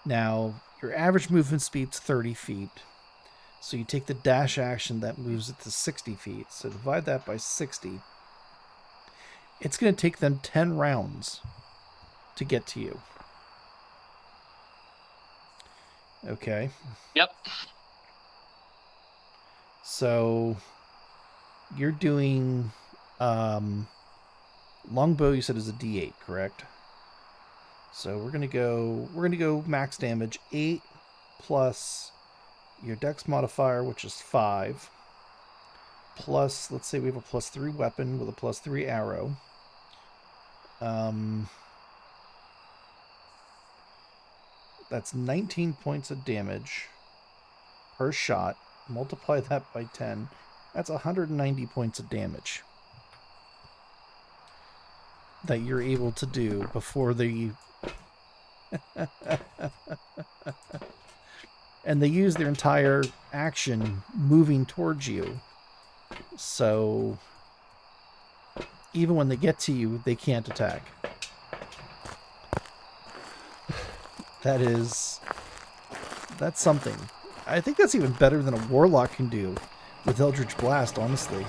Now, your average movement speed's 30 feet. So you take the dash action that moves it to 60 feet. So divide that by 60. It's going to take them 10 rounds to get to you. Okay. Yep. So you're doing longbow, you said, is a D8, correct? So we're gonna go max damage 8 plus your dex modifier, which is 5, plus, let's say we have a +3 weapon with a +3 arrow. That's 19 points of damage per shot. Multiply that by 10. That's 190 points of damage that you're able to do before the... And they use their entire action moving towards you. So even when they get to you, they can't attack. That's something. I think that's even better than a warlock can do with Eldritch Blast, honestly.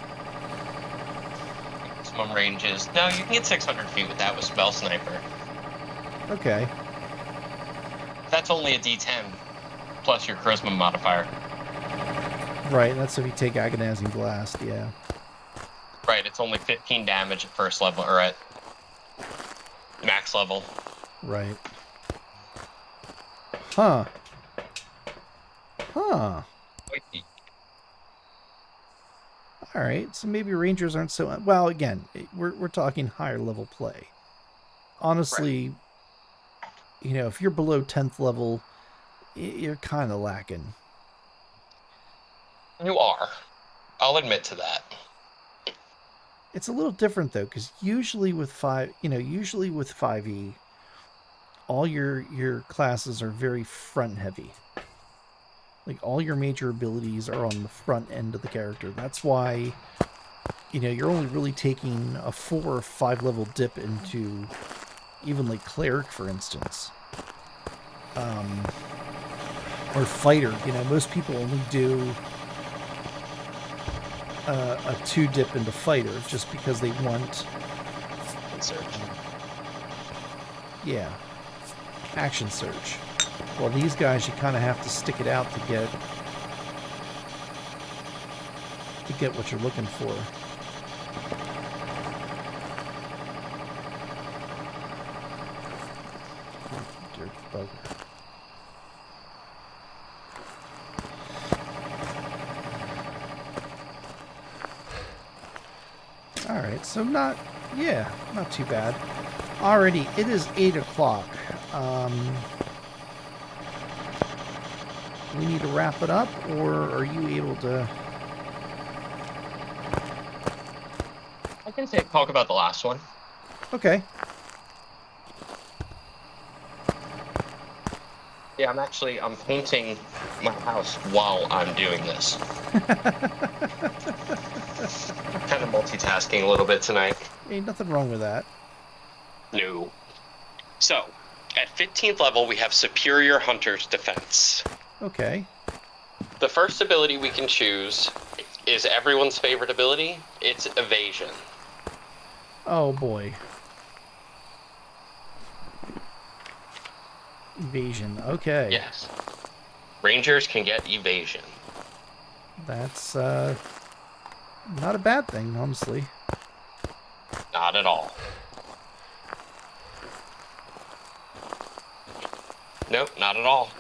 Maximum ranges. No, you can get 600 feet with that with Spell Sniper. Okay. That's only a D10 plus your Charisma modifier. Right, that's if you take Agonizing Blast, yeah. Right, it's only 15 damage at first level, or at max level. Right. Huh. Huh. Alright, so maybe Rangers aren't so... Well, again, we're talking higher level play. Honestly, right. You know, if you're below 10th level, you're kind of lacking. You are. I'll admit to that. It's a little different, though, because usually with 5e, all your classes are very front-heavy. Like, all your major abilities are on the front end of the character. That's why, you know, you're only really taking a 4 or 5 level dip into even, like, Cleric, for instance. Or Fighter. You know, most people only do a 2 dip into Fighter just because they want... Search. Yeah. Action Search. Well, these guys, you kind of have to stick it out to get what you're looking for. Dirt bugger. All right, so not too bad. Already, it is 8 o'clock. We need to wrap it up, or are you able to... I can talk about the last one. Okay. Yeah, I'm painting my house while I'm doing this. Kind of multitasking a little bit tonight. Ain't nothing wrong with that. No. So, at 15th level, we have Superior Hunter's Defense. Okay. The first ability we can choose is everyone's favorite ability. It's Evasion. Oh, boy. Evasion. Okay. Yes. Rangers can get evasion. That's not a bad thing, honestly. Not at all. Nope, not at all.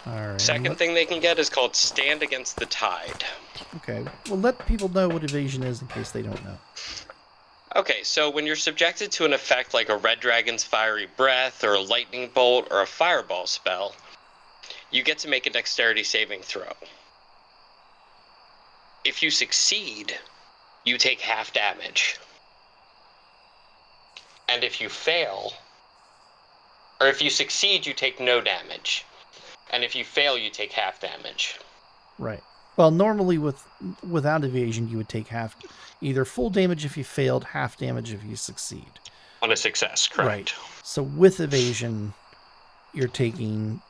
All right. Second thing they can get is called Stand Against the Tide. Okay. Well, let people know what evasion is in case they don't know. Okay, so when you're subjected to an effect like a red dragon's fiery breath, or a lightning bolt, or a fireball spell, you get to make a dexterity saving throw. If you succeed, you take half damage. And if you fail, or if you succeed, you take no damage. And if you fail, you take half damage. Right. Well, normally without evasion, you would take either full damage if you failed, half damage if you succeed. On a success, correct. Right. So with evasion, you're taking...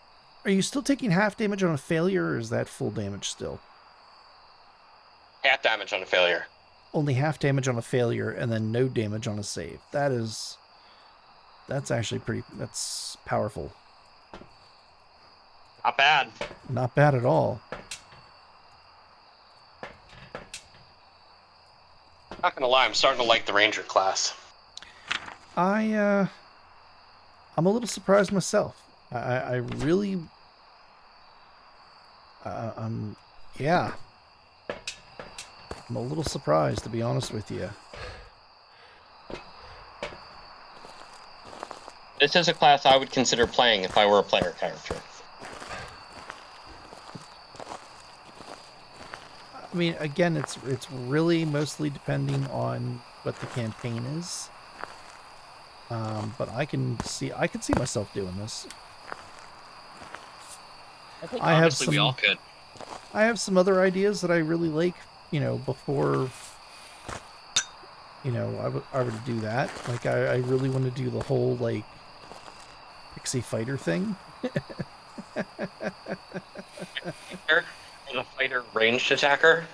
Are you still taking half damage on a failure, or is that full damage still? Half damage on a failure. Only half damage on a failure, and then no damage on a save. That's actually that's powerful. Not bad. Not bad at all. Not gonna lie, I'm starting to like the Ranger class. I'm a little surprised myself. I really... yeah. I'm a little surprised, to be honest with you. This is a class I would consider playing if I were a player character. I mean, again, it's really mostly depending on what the campaign is. But I can see myself doing this. I think I have honestly we some- all could. I have some other ideas that I really like, before, I would do that. Like, I really want to do the whole, like, pixie fighter thing. The fighter ranged attacker?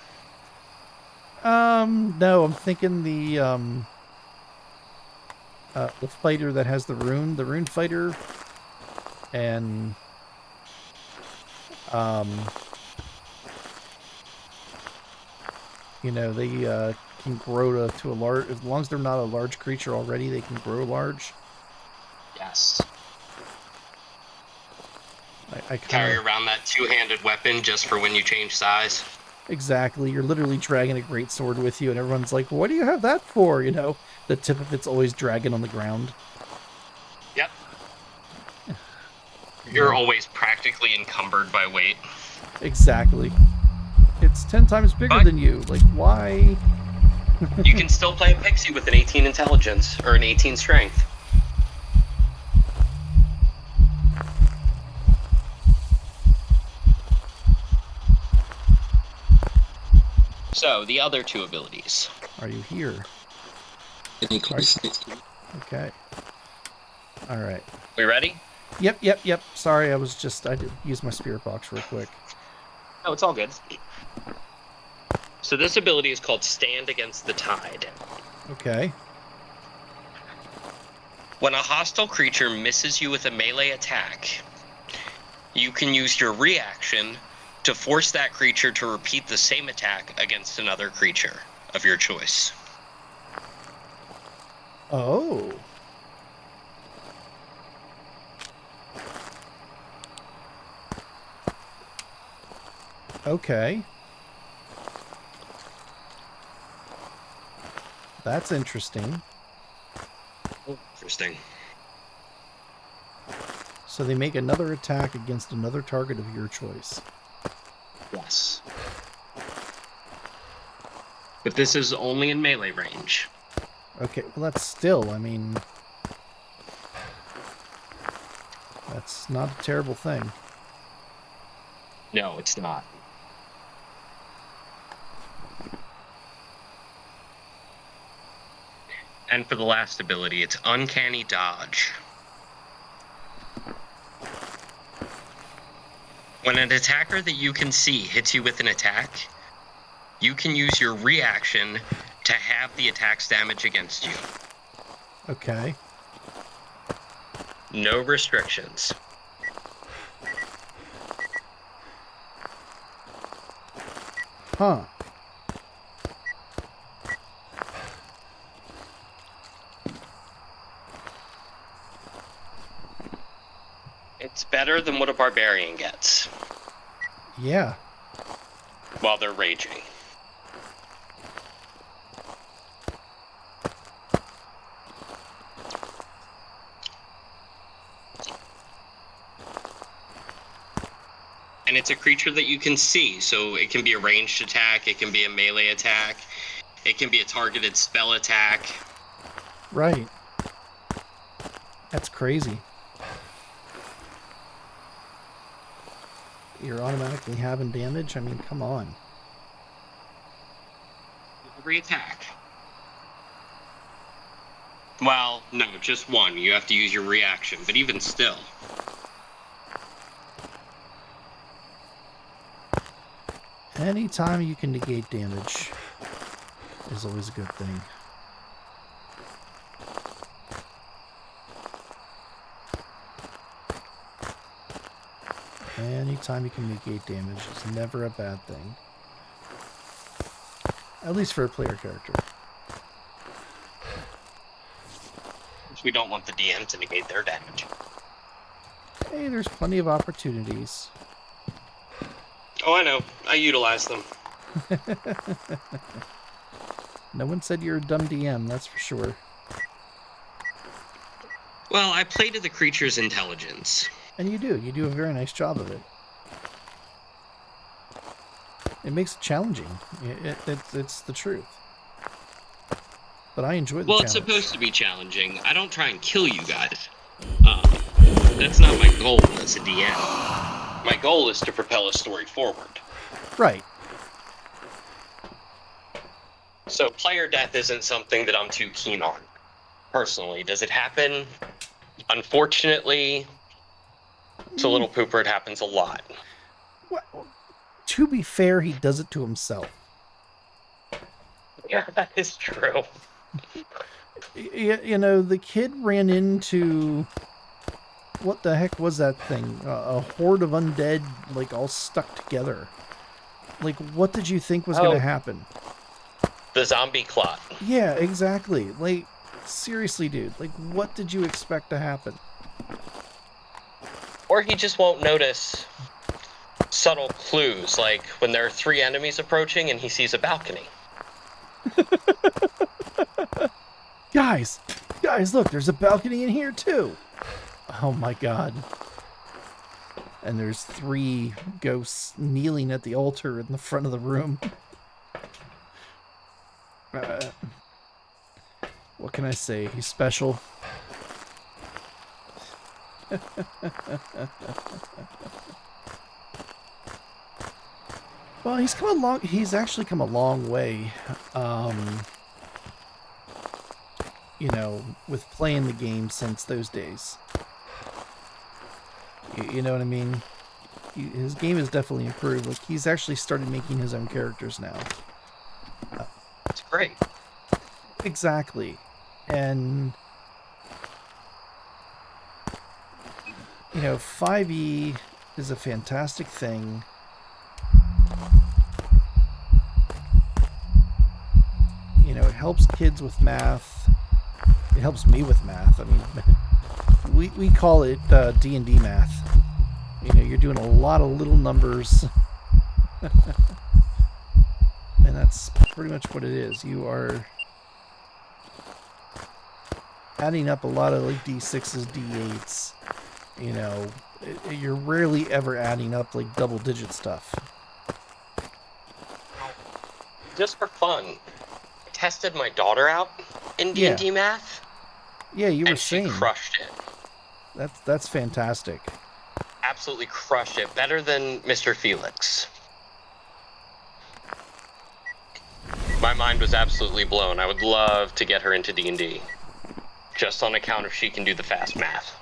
No, I'm thinking the fighter that has the rune fighter, and, they can grow to a large, as long as they're not a large creature already, they can grow large. Yes. I Carry around that two-handed weapon just for when you change size. Exactly. You're literally dragging a great sword with you, and everyone's like, "What do you have that for?" The tip of it's always dragging on the ground. Yep. You're always practically encumbered by weight. Exactly. It's 10 times bigger than you. Like, why? You can still play a pixie with an 18 intelligence or an 18 strength. So, the other two abilities. Are you here? Okay. All right. We ready? Yep. Sorry, I did use my spirit box real quick. No, it's all good. So this ability is called Stand Against the Tide. Okay. When a hostile creature misses you with a melee attack, you can use your reaction to force that creature to repeat the same attack against another creature of your choice. Oh. Okay. That's interesting. Interesting. So they make another attack against another target of your choice. Yes. But this is only in melee range. Okay, well that's still, that's not a terrible thing. No, it's not. And for the last ability, it's Uncanny Dodge. When an attacker that you can see hits you with an attack, you can use your reaction to halve the attack's damage against you. Okay. No restrictions. Huh. It's better than what a barbarian gets Yeah. while they're raging. And it's a creature that you can see, so it can be a ranged attack, it can be a melee attack, it can be a targeted spell attack. Right. That's crazy. You're automatically having damage? I mean, come on. Every attack. Well, no, just one. You have to use your reaction, but even still. Anytime you can negate damage is always a good thing. Anytime you can negate damage is never a bad thing. At least for a player character. We don't want the DM to negate their damage. Hey, there's plenty of opportunities. Oh, I know. I utilize them. No one said you're a dumb DM, that's for sure. Well, I play to the creature's intelligence. And you do. You do a very nice job of it. It makes it challenging. It's the truth. But I enjoy the challenge. Well, it's supposed to be challenging. I don't try and kill you guys. That's not my goal as a DM. My goal is to propel a story forward. Right. So player death isn't something that I'm too keen on. Personally, does it happen? Unfortunately, it's a little pooper. It happens a lot. Well, to be fair, he does it to himself. Yeah, that is true. You know, the kid ran into... What the heck was that thing? A horde of undead, like, all stuck together. Like, what did you think was going to happen? The zombie clot. Yeah, exactly. Like, seriously, dude. Like, what did you expect to happen? Or he just won't notice subtle clues, like when there are 3 enemies approaching and he sees a balcony. Guys, look, there's a balcony in here, too. Oh, my God. And there's 3 ghosts kneeling at the altar in the front of the room. What can I say? He's special. Well, he's actually come a long way. You know, with playing the game since those days. You know what I mean? His game has definitely improved. Like, he's actually started making his own characters now. It's great. Exactly. And, you know, 5e is a fantastic thing. You know, it helps kids with math. It helps me with math. I mean, we call it D&D math. You know, you're doing a lot of little numbers. And that's pretty much what it is. You are adding up a lot of like D6s, D8s. You know, you're rarely ever adding up like double-digit stuff. Just for fun, I tested my daughter out in D&D math. Yeah, you were and saying. She crushed it. That's fantastic. Absolutely crushed it. Better than Mr. Felix. My mind was absolutely blown. I would love to get her into D&D. Just on account of she can do the fast math.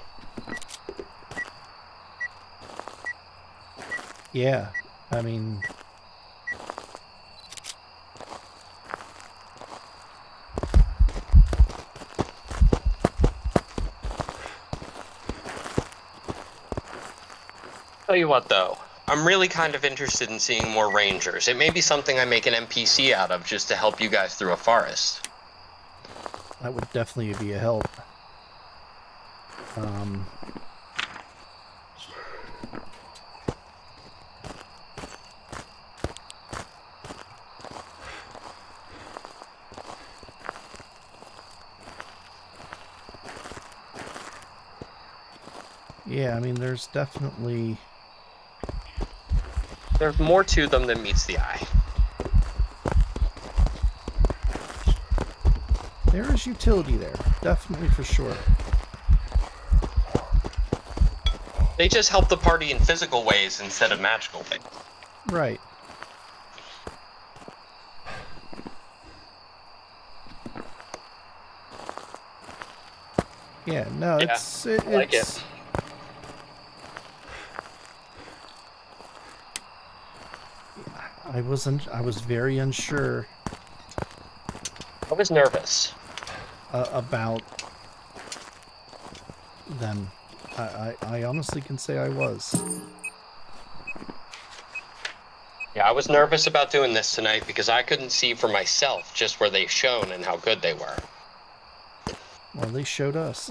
Yeah, I mean... Tell you what, though, I'm really kind of interested in seeing more rangers. It may be something I make an NPC out of just to help you guys through a forest. That would definitely be a help. Yeah, I mean, there's definitely... There's more to them than meets the eye. There is utility there, definitely for sure. They just help the party in physical ways instead of magical ways. Right. Yeah, no, Yeah, it's... I like it. I was very unsure I was nervous. about them. I honestly can say I was. Yeah, I was nervous about doing this tonight because I couldn't see for myself just where they shone and how good they were. Well, they showed us.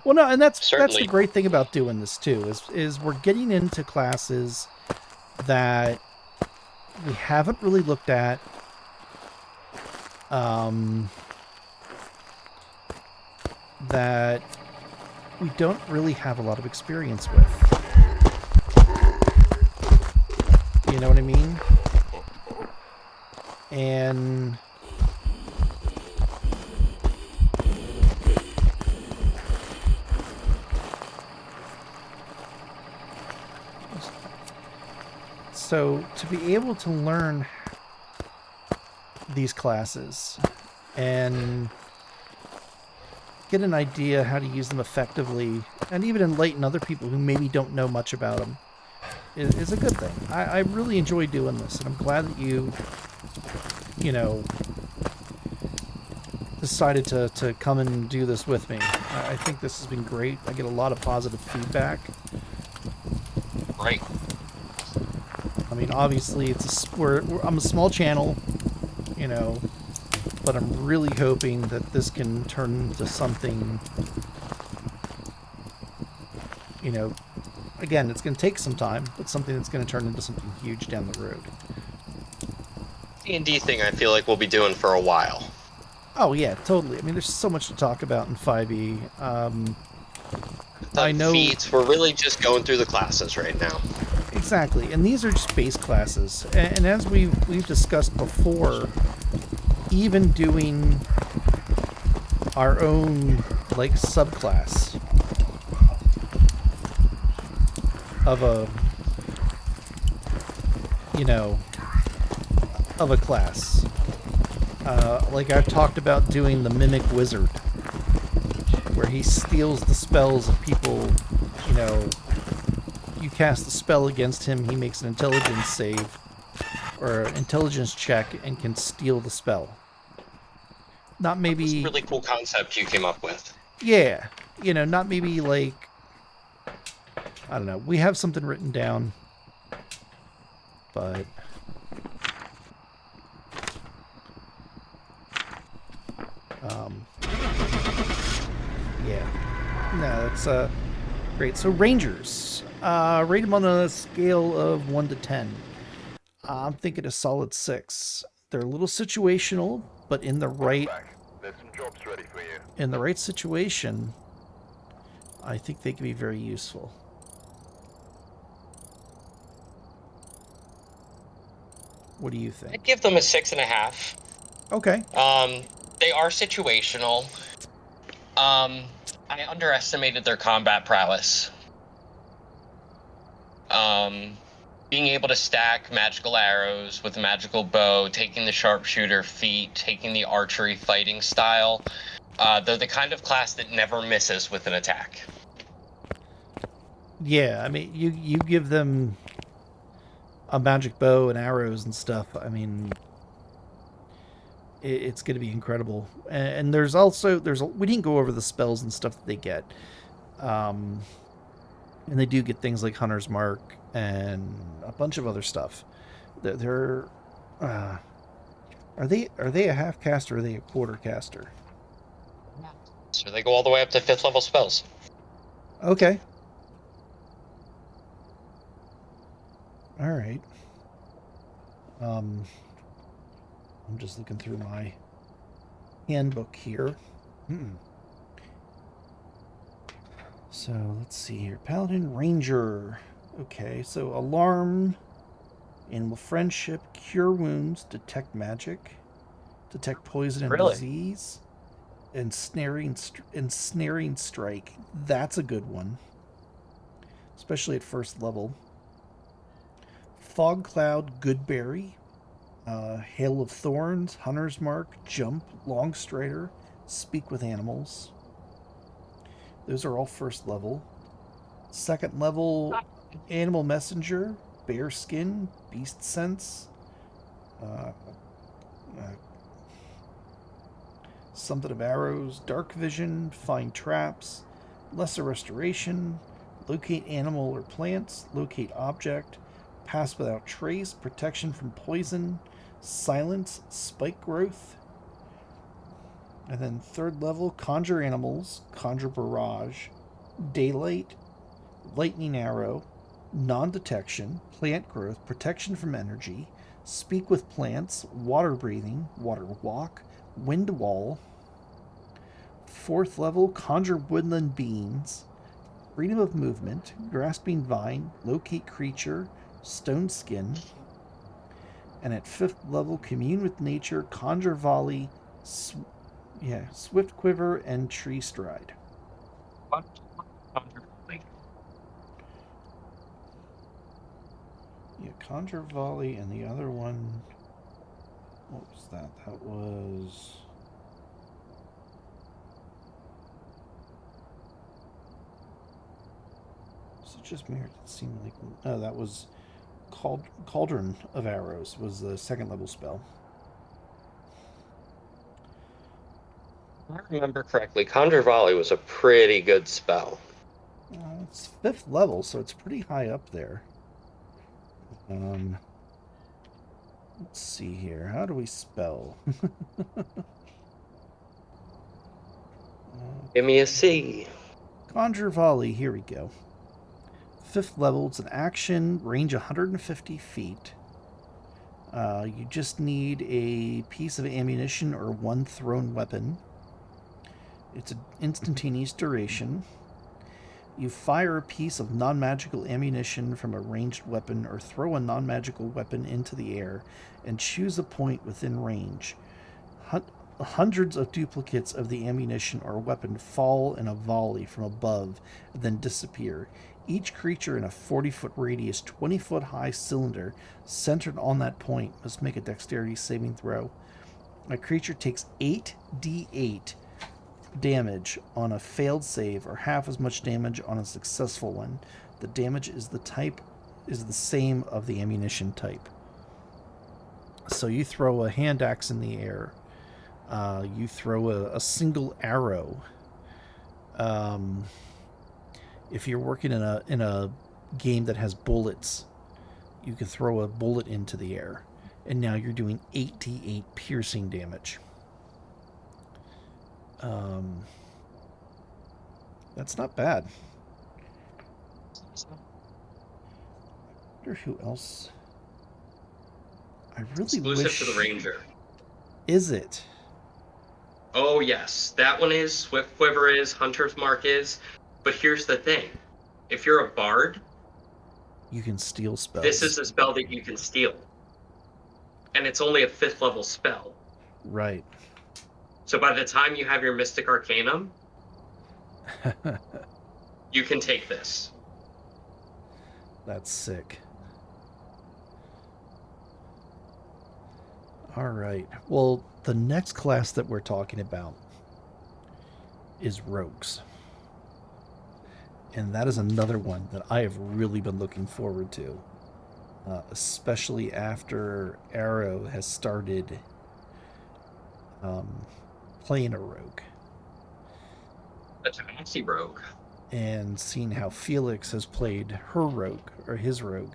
Well, no, and that's the great thing about doing this too is we're getting into classes that we haven't really looked at. That we don't really have a lot of experience with. You know what I mean? And so to be able to learn these classes and get an idea how to use them effectively and even enlighten other people who maybe don't know much about them is a good thing. I really enjoy doing this, and I'm glad that you know, decided to come and do this with me. I think this has been great. I get a lot of positive feedback. Great. I mean, obviously, I'm a small channel, you know, but I'm really hoping that this can turn into something, you know, again, it's going to take some time, but something that's going to turn into something huge down the road. D&D thing I feel like we'll be doing for a while. Oh, yeah, totally. I mean, there's so much to talk about in 5e. I know... feats, we're really just going through the classes right now. Exactly, and these are just base classes. And as we've discussed before, even doing our own, like, subclass of a, you know, of a class. Like I've talked about doing the Mimic Wizard, where he steals the spells of people, you know, you cast a spell against him, he makes an intelligence save, or an intelligence check, and can steal the spell. Not maybe... It's a really cool concept you came up with. Yeah, you know, not maybe like... I don't know, we have something written down, but... yeah. No, that's great. So Rangers, rate them on a scale of 1 to 10. I'm thinking a solid 6. They're a little situational, but in the right... There's some jobs ready for you. In the right situation, I think they can be very useful. What do you think? I'd give them a 6.5. Okay. They are situational. I underestimated their combat prowess. Being able to stack magical arrows with a magical bow, taking the sharpshooter feat, taking the archery fighting style. They're the kind of class that never misses with an attack. Yeah, I mean, you give them a magic bow and arrows and stuff. I mean, it's going to be incredible. And there's also we didn't go over the spells and stuff that they get. And they do get things like Hunter's Mark and a bunch of other stuff. They're are they a half caster or are they a quarter caster? So they go all the way up to 5th level spells. Okay. All right. I'm just looking through my handbook here. So let's see here. Paladin Ranger. Okay, so alarm, animal friendship, cure wounds, detect magic, detect poison and Really? disease, and snaring strike. That's a good one, especially at first level. Fog cloud, goodberry, hail of thorns, hunter's mark, jump, long strider, speak with animals. Those are all first level. Second level, animal messenger, bear skin, beast sense, uh, uh, something of arrows, dark vision, find traps, lesser restoration, locate animal or plants, locate object, pass without trace, protection from poison, silence, spike growth. And then third level, conjure animals, conjure barrage, daylight, lightning arrow, non-detection, plant growth, protection from energy, speak with plants, water breathing, water walk, wind wall. Fourth level, conjure woodland beings, freedom of movement, grasping vine, locate creature, stone skin. And at fifth level, commune with nature, conjure volley, swift quiver, and tree stride. Yeah, conjure volley, and the other one. What was that? That was. Was it just me, or did it seem like? No, that was Cauldron of Arrows was the second level spell. If I remember correctly, Conjure Volley was a pretty good spell. It's fifth level, so it's pretty high up there. Let's see here. How do we spell? Give me a C. Conjure Volley. Here we go. Fifth level. It's an action, range 150 feet. You just need a piece of ammunition or one thrown weapon. It's an instantaneous duration. You fire a piece of non-magical ammunition from a ranged weapon or throw a non-magical weapon into the air and choose a point within range. Hundreds of duplicates of the ammunition or weapon fall in a volley from above and then disappear. Each creature in a 40-foot radius, 20-foot high cylinder centered on that point must make a dexterity saving throw. A creature takes 8d8 damage on a failed save or half as much damage on a successful one. The damage is the same of the ammunition type. So you throw a hand axe in the air. You throw a single arrow. If you're working in a game that has bullets, you can throw a bullet into the air, and now you're doing 8d8 piercing damage. That's not bad. I wonder who else. I really Exclusive wish. to the Ranger. Is it? Oh, yes. That one is. Swift Quiver is. Hunter's Mark is. But here's the thing. If you're a bard, you can steal spells. This is a spell that you can steal. And it's only a 5th level spell. Right. So by the time you have your Mystic Arcanum, you can take this. That's sick. All right. Well, the next class that we're talking about is rogues. And that is another one that I have really been looking forward to, especially after Arrow has started playing a rogue. A Tabaxi rogue. and seeing how Felix has played her rogue, or his rogue.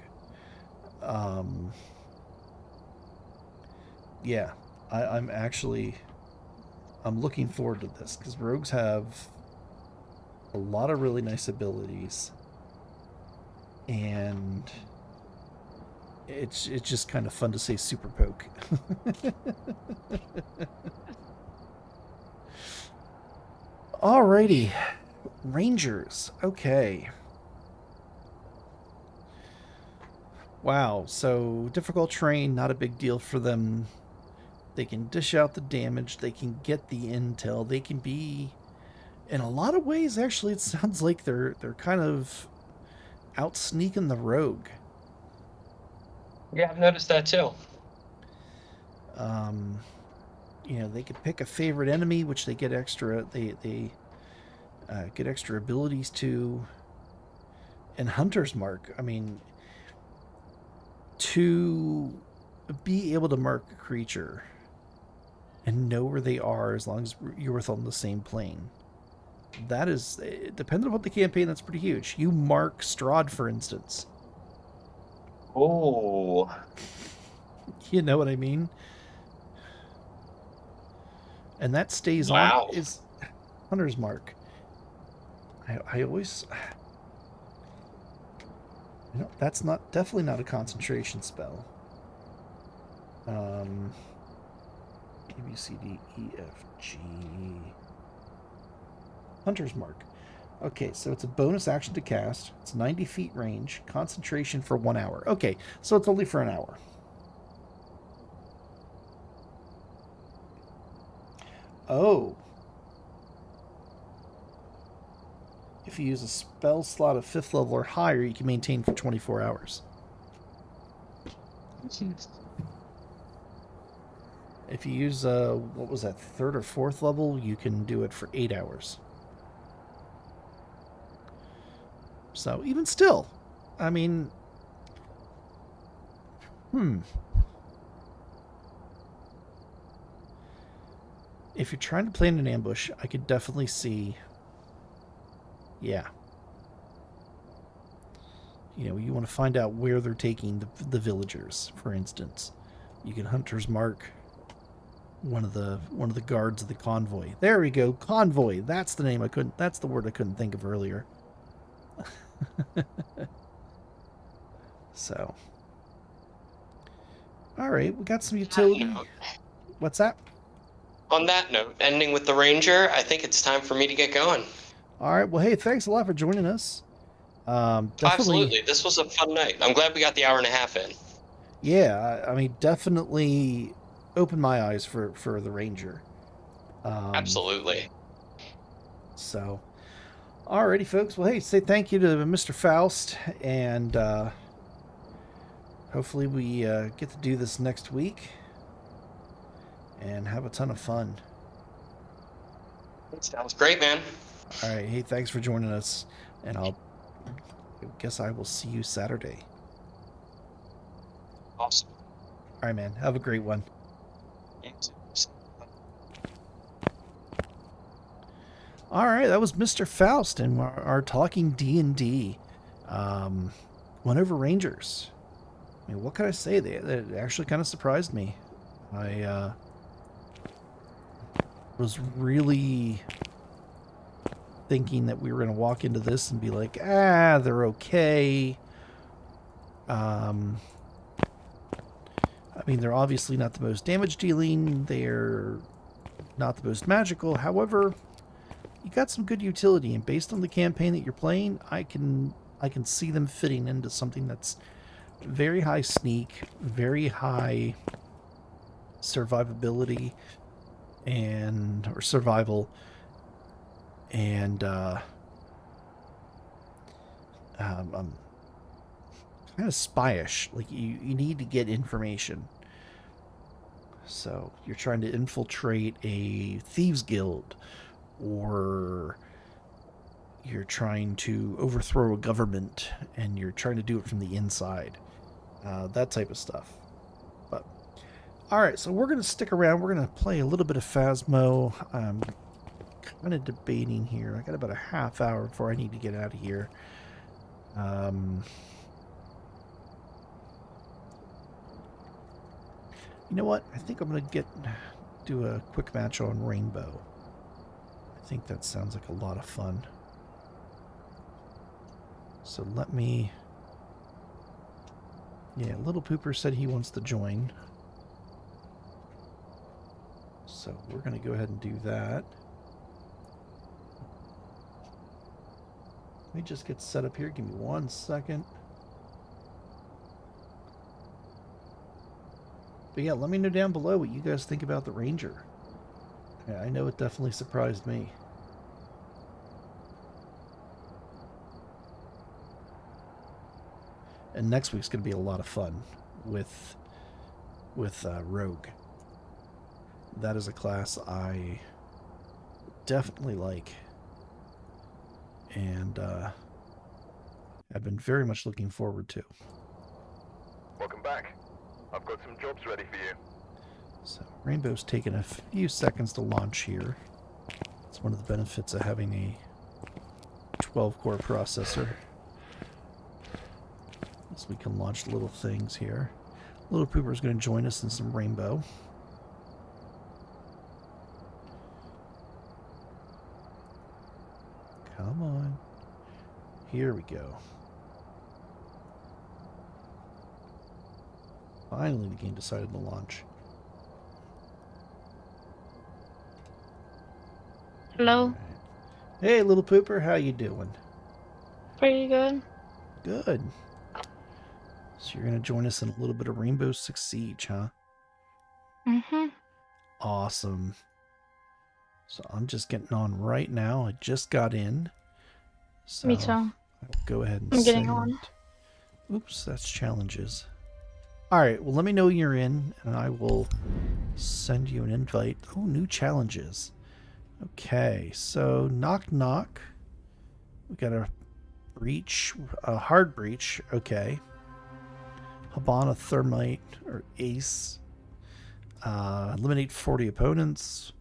Yeah, I'm looking forward to this, because rogues have a lot of really nice abilities, and it's just kind of fun to say super poke. Alrighty, Rangers. Okay. Wow, so difficult terrain, not a big deal for them. They can dish out the damage, they can get the intel, they can be, in a lot of ways, actually, it sounds like they're kind of out sneaking the rogue. Yeah, I've noticed that too. They could pick a favorite enemy, which they get extra. They get extra abilities to. And Hunter's Mark. I mean, to be able to mark a creature and know where they are as long as you're within the same plane. That is, depending on the campaign, that's pretty huge. You mark Strahd, for instance. Oh. You know what I mean? And that stays Wow. on. Is Hunter's Mark. I always... that's definitely not a concentration spell. A, B, C, D, E, F, G... Hunter's Mark. Okay, so it's a bonus action to cast. It's 90 feet range. Concentration for 1 hour. Okay, so it's only for an hour. Oh. If you use a spell slot of 5th level or higher, you can maintain for 24 hours. If you use, what was that, 3rd or 4th level, you can do it for 8 hours. So, even still, I mean... If you're trying to plan an ambush, I could definitely see... Yeah. You want to find out where they're taking the villagers, for instance. You can Hunter's Mark one of the guards of the convoy. There we go, convoy. That's the name that's the word I couldn't think of earlier. So. Alright, we got some utility. What's that? On that note, ending with the Ranger, I think it's time for me to get going. Alright, well, hey, thanks a lot for joining us. Absolutely. This was a fun night. I'm glad we got the hour and a half in. Yeah, I mean, definitely opened my eyes for the Ranger. Absolutely. So, alrighty, folks. Well, hey, say thank you to Mr. Faust, and hopefully we get to do this next week and have a ton of fun. Sounds great, man. All right, hey, thanks for joining us, and I guess I will see you Saturday. Awesome. All right, man. Have a great one. All right, that was Mr. Faust and our talking D&D. Went over Rangers. I mean, what could I say? They actually kind of surprised me. I was really thinking that we were going to walk into this and be like, they're okay. I mean, they're obviously not the most damage dealing. They're not the most magical. However, you got some good utility, and based on the campaign that you're playing, I can see them fitting into something that's very high sneak, very high survivability, or survival, and kind of spyish. Like you need to get information. So you're trying to infiltrate a thieves guild, or you're trying to overthrow a government, and you're trying to do it from the inside. That type of stuff. But all right, so we're going to stick around. We're going to play a little bit of Phasmo. I'm kind of debating here. I got about a half hour before I need to get out of here. You know what? I think I'm going to do a quick match on Rainbow. I think that sounds like a lot of fun. So let me... Yeah, Little Pooper said he wants to join. So we're going to go ahead and do that. Let me just get set up here. Give me 1 second. But yeah, let me know down below what you guys think about the Ranger. Yeah, I know it definitely surprised me. And next week's going to be a lot of fun with Rogue. That is a class I definitely like. And I've been very much looking forward to. Welcome back. I've got some jobs ready for you. So Rainbow's taken a few seconds to launch here. It's one of the benefits of having a 12-core processor. So we can launch little things here. Little Pooper's going to join us in some Rainbow. Come on. Here we go. Finally, the game decided to launch. Hello. Right. Hey, Little Pooper, how you doing? Pretty good. Good. So you're going to join us in a little bit of Rainbow Six Siege, huh? Mm-hmm. Awesome. So I'm just getting on right now. I just got in. So Me too. I'll go ahead and I'm getting send... on. Oops, that's challenges. Alright, well let me know you're in, and I will send you an invite. Oh, new challenges. Okay, so knock knock. We got a breach, a hard breach. Okay. Habana Thermite, or Ace. Eliminate 40 opponents.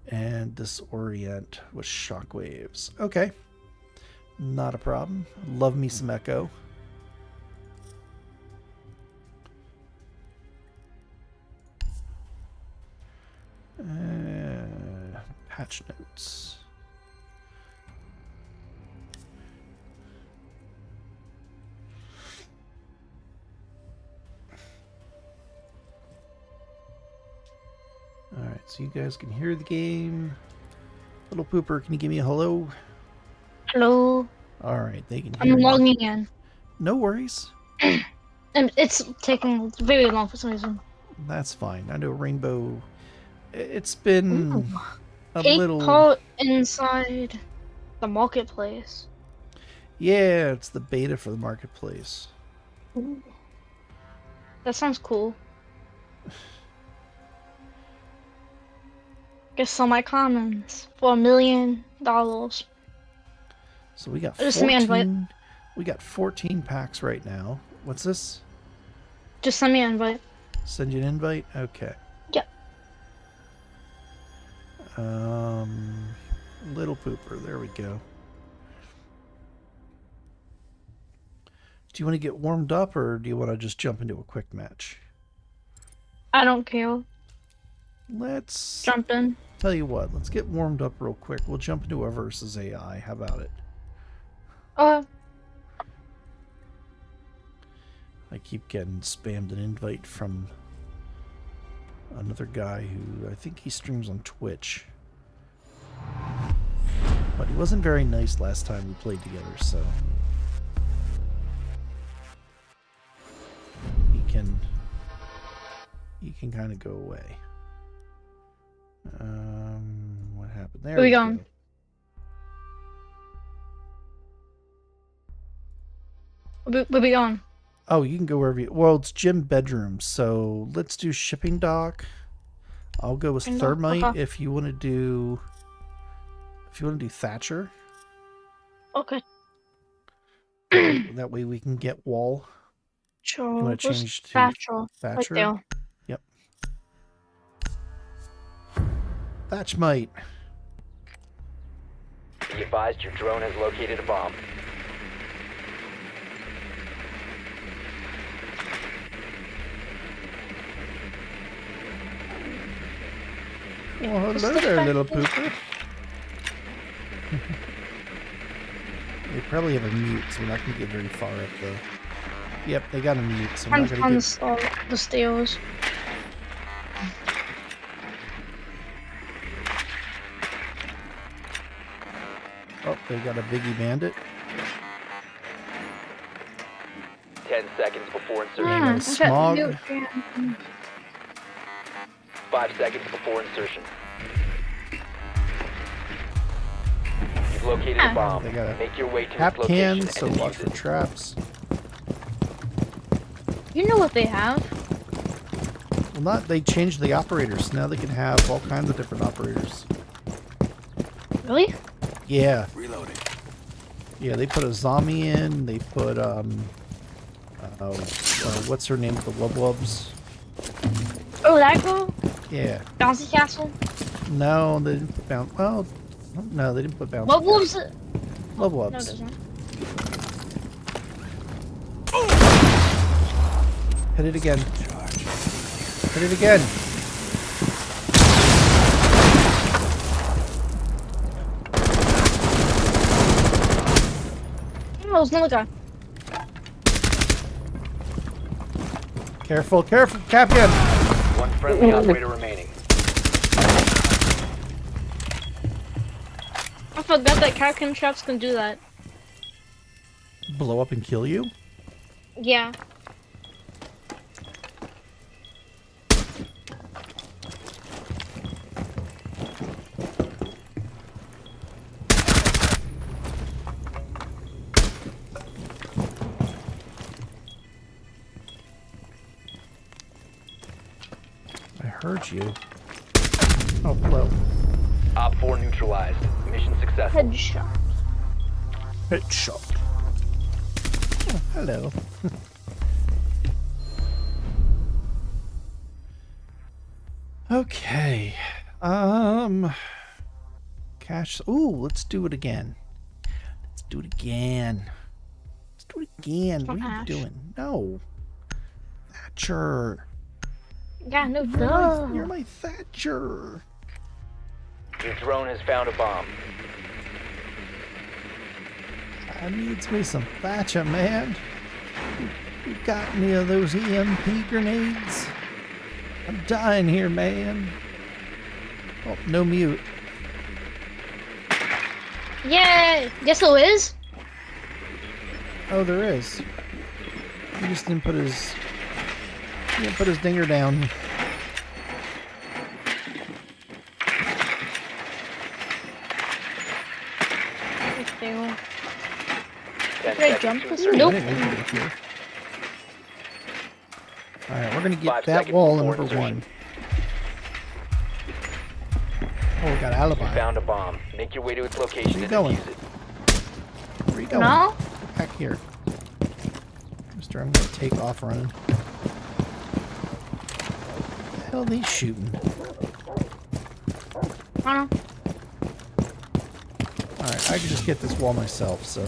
And disorient with shockwaves. Okay. Not a problem. Love me some Echo. Patch notes. Alright, so you guys can hear the game. Little Pooper, can you give me a hello? Hello. Alright, they can hear I'm you. logging in. No worries. And it's taking very long for some reason. That's fine. I know Rainbow... It's been Ooh. a Take little... part inside the marketplace. Yeah, it's the beta for the marketplace. Ooh. That sounds cool. Get some my commons for $1 million. So we got Just send me an invite. 14... We got 14 packs right now. What's this? Just send me an invite. Send you an invite? Okay. Yep. Little Pooper. There we go. Do you want to get warmed up, or do you want to just jump into a quick match? I don't care. Let's... Jump in. Tell you what, let's get warmed up real quick. We'll jump into a versus AI. How about it? I keep getting spammed an invite from another guy who I think he streams on Twitch. But he wasn't very nice last time we played together, so he can kind of go away. What happened there? Where we going? Where we going? Oh, you can go wherever you... Well, it's gym bedroom, so let's do shipping dock. I'll go with Thermite okay. if you want to do... If you want to do Thatcher. Okay. That way we can get wall. Sure. You want to change to Thatcher? Thatcher? Right there. Yep. Thatchmite. Be advised your drone has located a bomb. Well, hello there, little pooper. They probably have a mute, so we're not going to get very far up the... Yep, they got a mute, so we're not going to get... On the stairs. Oh, they got a Biggie Bandit. 10 seconds before insertion. Yeah. I got Smog. mute again. 5 seconds before insertion. You've located a bomb. They got a Make your way to Tap its location cans, so and watch defuse for it. traps. You know what they have. Well, not... They changed the operators. Now they can have all kinds of different operators. Really? Yeah. Yeah, they put a zombie in. They put what's her name? The Wub Wubs. Oh, that girl? Yeah. Bouncy Castle? No, they didn't put bounce. Well, no, they didn't put bounce. What wolves? Wub No, Wubs. it doesn't. Hit it again. Hit it again. Oh, there's another guy. Careful, careful, Captain. One friendly operator remaining. I forgot that Kraken traps can do that. Blow up and kill you? Yeah. I heard you. Oh, hello. Op 4 neutralized. Mission successful. Headshot. Headshot. Oh, hello. Okay. Cash. Ooh, let's do it again. Let's do it again. Let's do it again. What are you Ash. doing? No. Thatcher. Yeah, no, You're my Thatcher. Your drone has found a bomb. I needs me some Thatcher, man. You got any of those EMP grenades? I'm dying here, man. Oh, no mute. Yay! Guess who is? Oh, there is. He just didn't put his... He didn't put his dinger down. Fail. 10 Did I seconds jump to this? insertion. Nope. I didn't know he was here. Alright, we're gonna get 5 that seconds wall before number insertion. one. Oh, we got alibi. Found a bomb. Make your way to its location Where you and going? defuse it. Where are you going? No? Get back here. Mister, I'm gonna take off running. What the hell are they shooting? I don't know. Alright, I can just get this wall myself, so.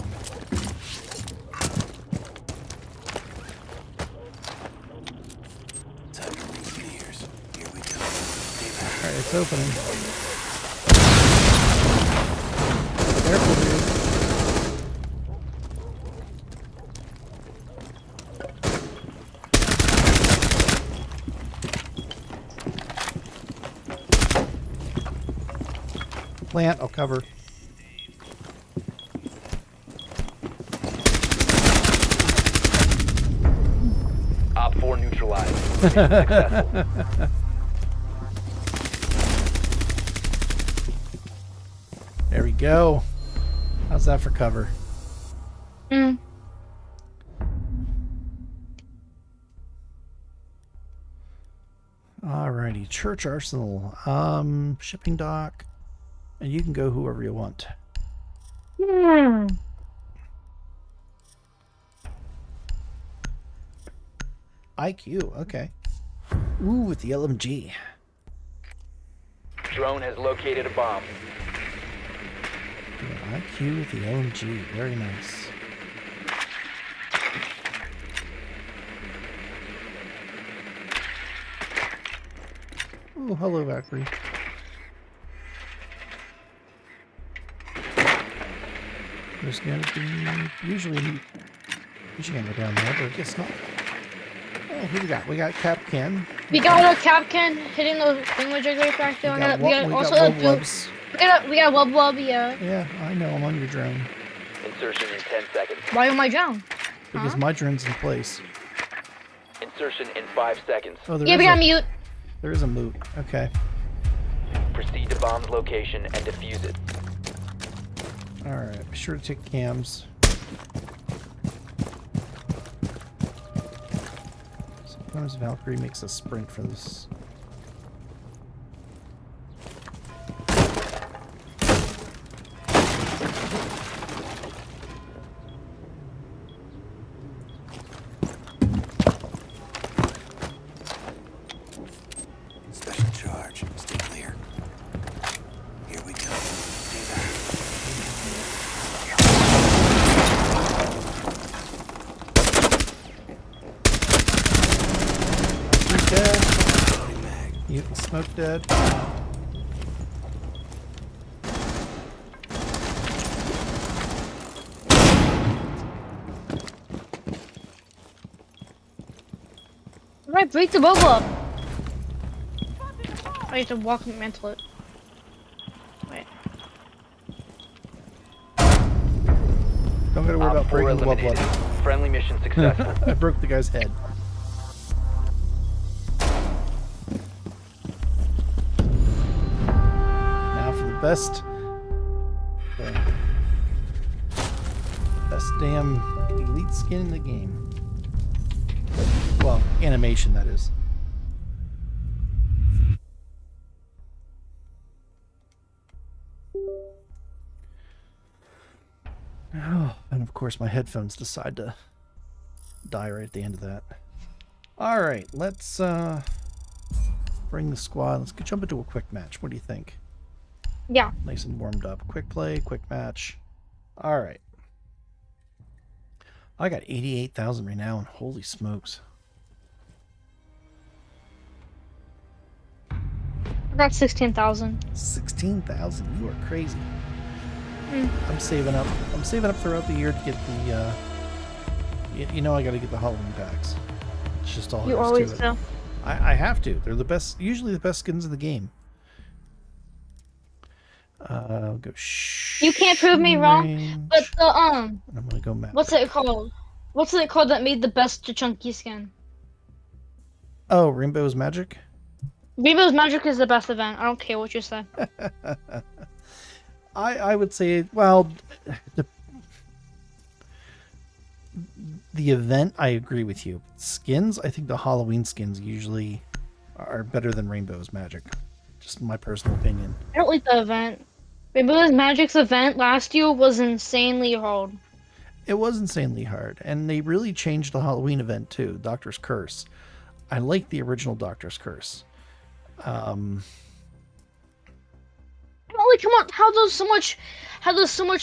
Alright, it's opening. Careful, dude. Plant, I'll cover. Op 4 neutralized. Mission successful. There we go. How's that for cover? Mm. Alrighty, church arsenal, shipping dock, and you can go whoever you want. Hmm. IQ, okay. Ooh, with the LMG. Drone has located a bomb. Yeah, IQ with the LMG. Very nice. Oh, hello, Valkyrie. There's going to be usually gonna go down there, but I guess not. Oh, who we got? We got Cap Ken. We got a Capcan hitting the thingamajig right back there. We got also a Wub dude. Wubs. We got Wub Wub, yeah. Yeah, I know. I'm on your drone. Insertion in 10 seconds. Why am I down? Because Huh? my drone's in place. Insertion in 5 seconds. Oh, Yeah, we got mute. there is a moot. Okay. Proceed to bomb's location and defuse it. Alright, be sure to take cams. Sometimes Valkyrie makes a sprint for this. Special charge. Stay clear. Here we go. Stay back. He's dead. Loading mag. Mutant smoke dead. Right, break the Wub Wub. I have to walk and mantle it. Wait. Don't gotta worry about Op 4 breaking the Wub eliminated. Wub. Friendly mission successful. I broke the guy's head. Now for the best damn elite skin in the game. Well, animation, that is. Oh, and of course my headphones decide to die right at the end of that. Alright, let's bring the squad. Let's jump into a quick match. What do you think? Yeah. Nice and warmed up. Quick play, quick match. Alright. I got 88,000 right now, and holy smokes. I got 16,000. 16,000? You are crazy. Mm. I'm saving up. I'm saving up throughout the year to get the, you know I gotta get the Halloween packs. It's just all You there is always to it. do. I have to. They're the best, usually the best skins in the game. I'll go You can't prove me wrong, range, but the and I'm gonna go map. what's it called? What's it called that made the best chunky skin? Oh, Rainbow's Magic? Rainbow's Magic is the best event. I don't care what you say. I would say, well, the event, I agree with you. Skins, I think the Halloween skins usually are better than Rainbow's Magic. Just my personal opinion. I don't like the event. Rainbow's Magic's event last year was insanely hard. It was insanely hard, and they really changed the Halloween event too, Doctor's Curse. I like the original Doctor's Curse. Holy, come on! How does so much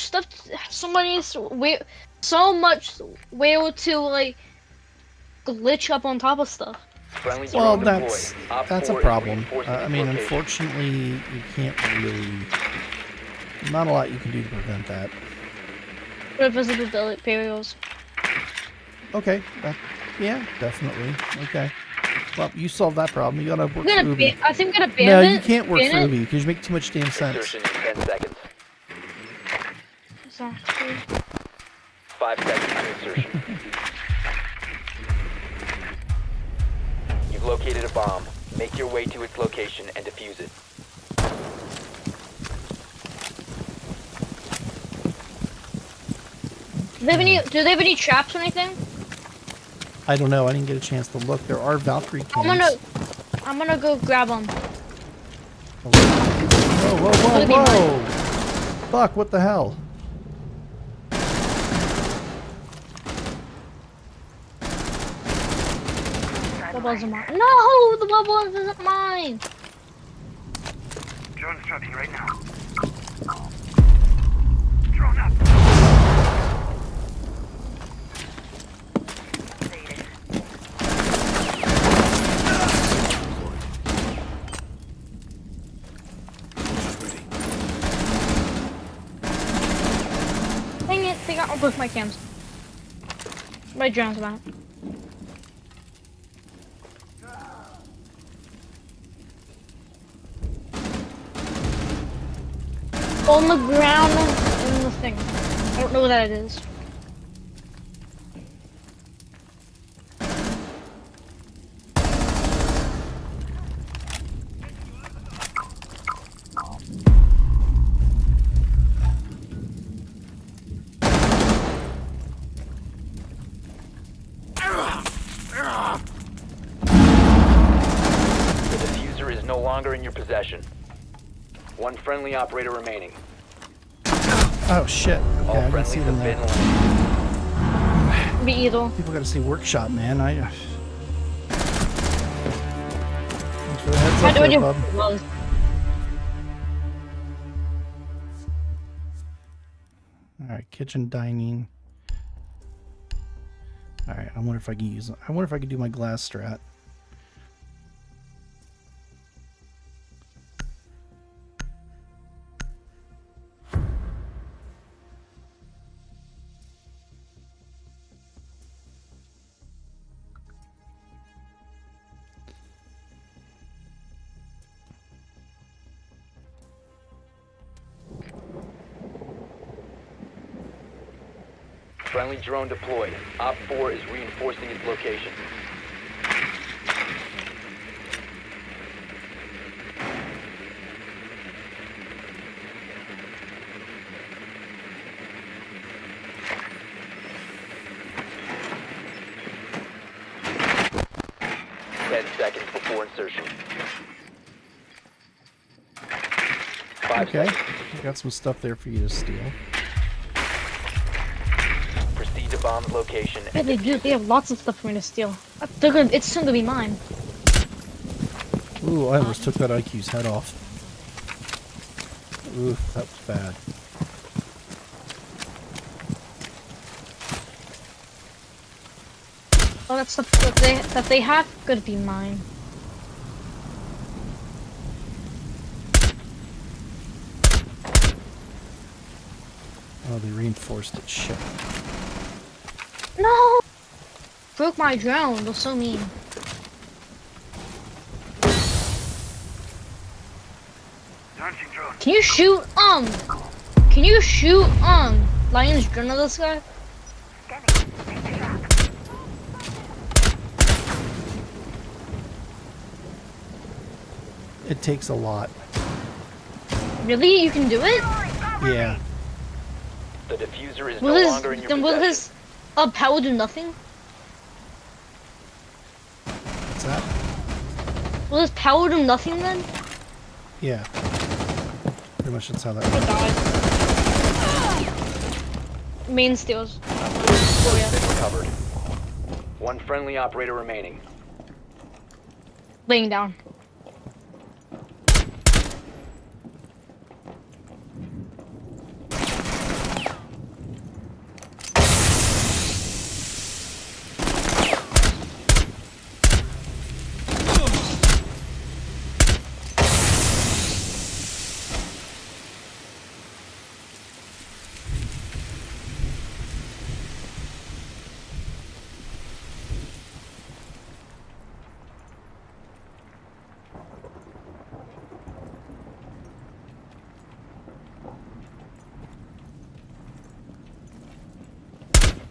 stuff, so much way to like glitch up on top of stuff? Friendly Well, drone that's deployed. Op a 4 is problem. reinforcing I its mean, location. unfortunately, you can't really. Not a lot you can do to prevent that. Invisibility barriers. Okay, yeah, definitely. Okay. Well, you solved that problem. You gotta work I'm for gonna Ubi. I think I'm gonna ban No, it. you can't work ban for it. Ubi because you make too much damn sense. Insertion in 10 seconds. Exactly. 5 seconds to insertion. You've located a bomb. Make your way to its location and defuse it. Do they have any traps or anything? I don't know. I didn't get a chance to look. There are Valkyrie cams. I'm gonna go grab them. Whoa, whoa, whoa, Gonna be whoa! Fuck! What the hell? Bubbles are mine. No, the bubbles isn't mine. Drone's dropping right now. think I'll both my cams. My drone's about. On the ground in the thing. I don't know what that is. The diffuser is no longer in your possession. One friendly operator remaining. Oh shit. Okay, All I can see friendlies them have been there. eliminated. Be evil. People gotta see workshop, man. Thanks for the heads I up had no there, idea bub. what it was. Alright, kitchen dining. Alright, I wonder if I can use I wonder if I can do my glass strat. Friendly drone deployed. Op 4 is reinforcing its location. Seconds before insertion. 5 Okay. seconds. I got some stuff there for you to steal. Proceed to bomb the location. Yeah, they do. They have lots of stuff for me to steal. It's soon gonna be mine. Ooh, I almost took that IQ's head off. Ooh, that was bad. All that stuff that they have could be mine. Oh, they reinforced it. Shit. No! Broke my drone. They're so mean. Can you shoot, Lion's drone at this guy? It takes a lot. Really? You can do it? Yeah. The diffuser is Will no his, longer in your then possession. will his power do nothing? What's that? Will his power do nothing then? Yeah. Pretty much that's how that I works. died. Main steals. Oh, yeah. Been recovered. One friendly operator remaining. Laying down.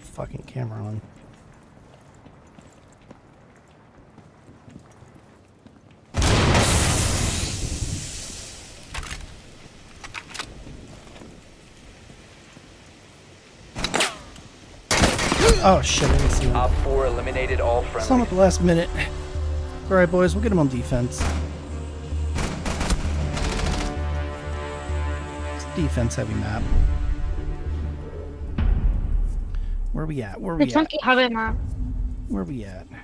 Fucking camera on. Oh shit, I didn't see him. Op 4 eliminated all Saw him friendlies. at the last minute. Alright boys, we'll get him on defense. It's a defense heavy map. Where we at? Where The we at? chunky have it, man. Where we at? Gotta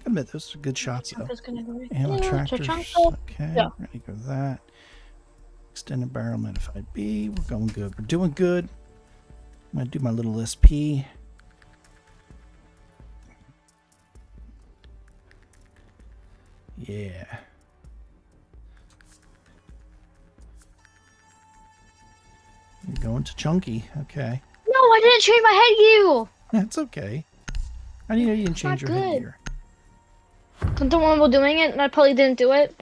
admit, those are good shots though. Chunka's gonna go right Ammo there. tractors. Chunka. Okay, Yeah. ready for that. Extended barrel modified B. We're going good. We're doing good. I'm gonna do my little SP. Yeah. You're going to chunky. Okay. No, I didn't change my headgear. That's okay. I didn't know you didn't change Not your good. headgear. I'm the one doing it, and I probably didn't do it.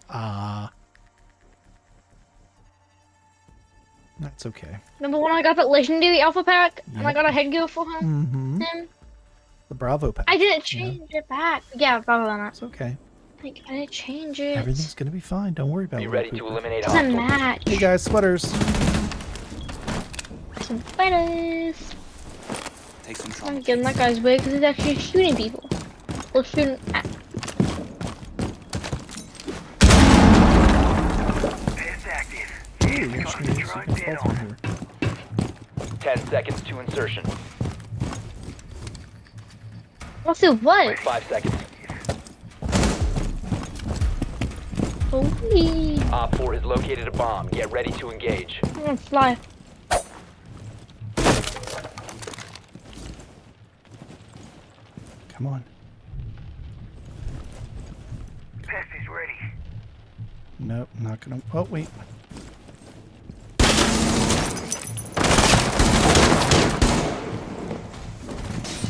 That's okay. Remember when I got that legendary alpha pack, and I Yep. got a headgear for him? Mm-hmm. Him? The Bravo pack. I didn't change it back. Yeah, probably not. It's okay. Like, I didn't change it. Everything's gonna be fine. Don't worry about it. Be ready to eliminate Doesn't hostiles. match. Hey guys, sweaters. Some spiders. Take some I'm trauma. getting that guy's way because he's actually shooting people. Or shooting at. Ooh, actually, there's some assault in here. 10 seconds to insertion. Let's do what? 5 seconds. Holy. Op 4 has located a bomb. Get ready to engage. I'm gonna fly. Come on. Is ready. Nope, not gonna. Oh wait.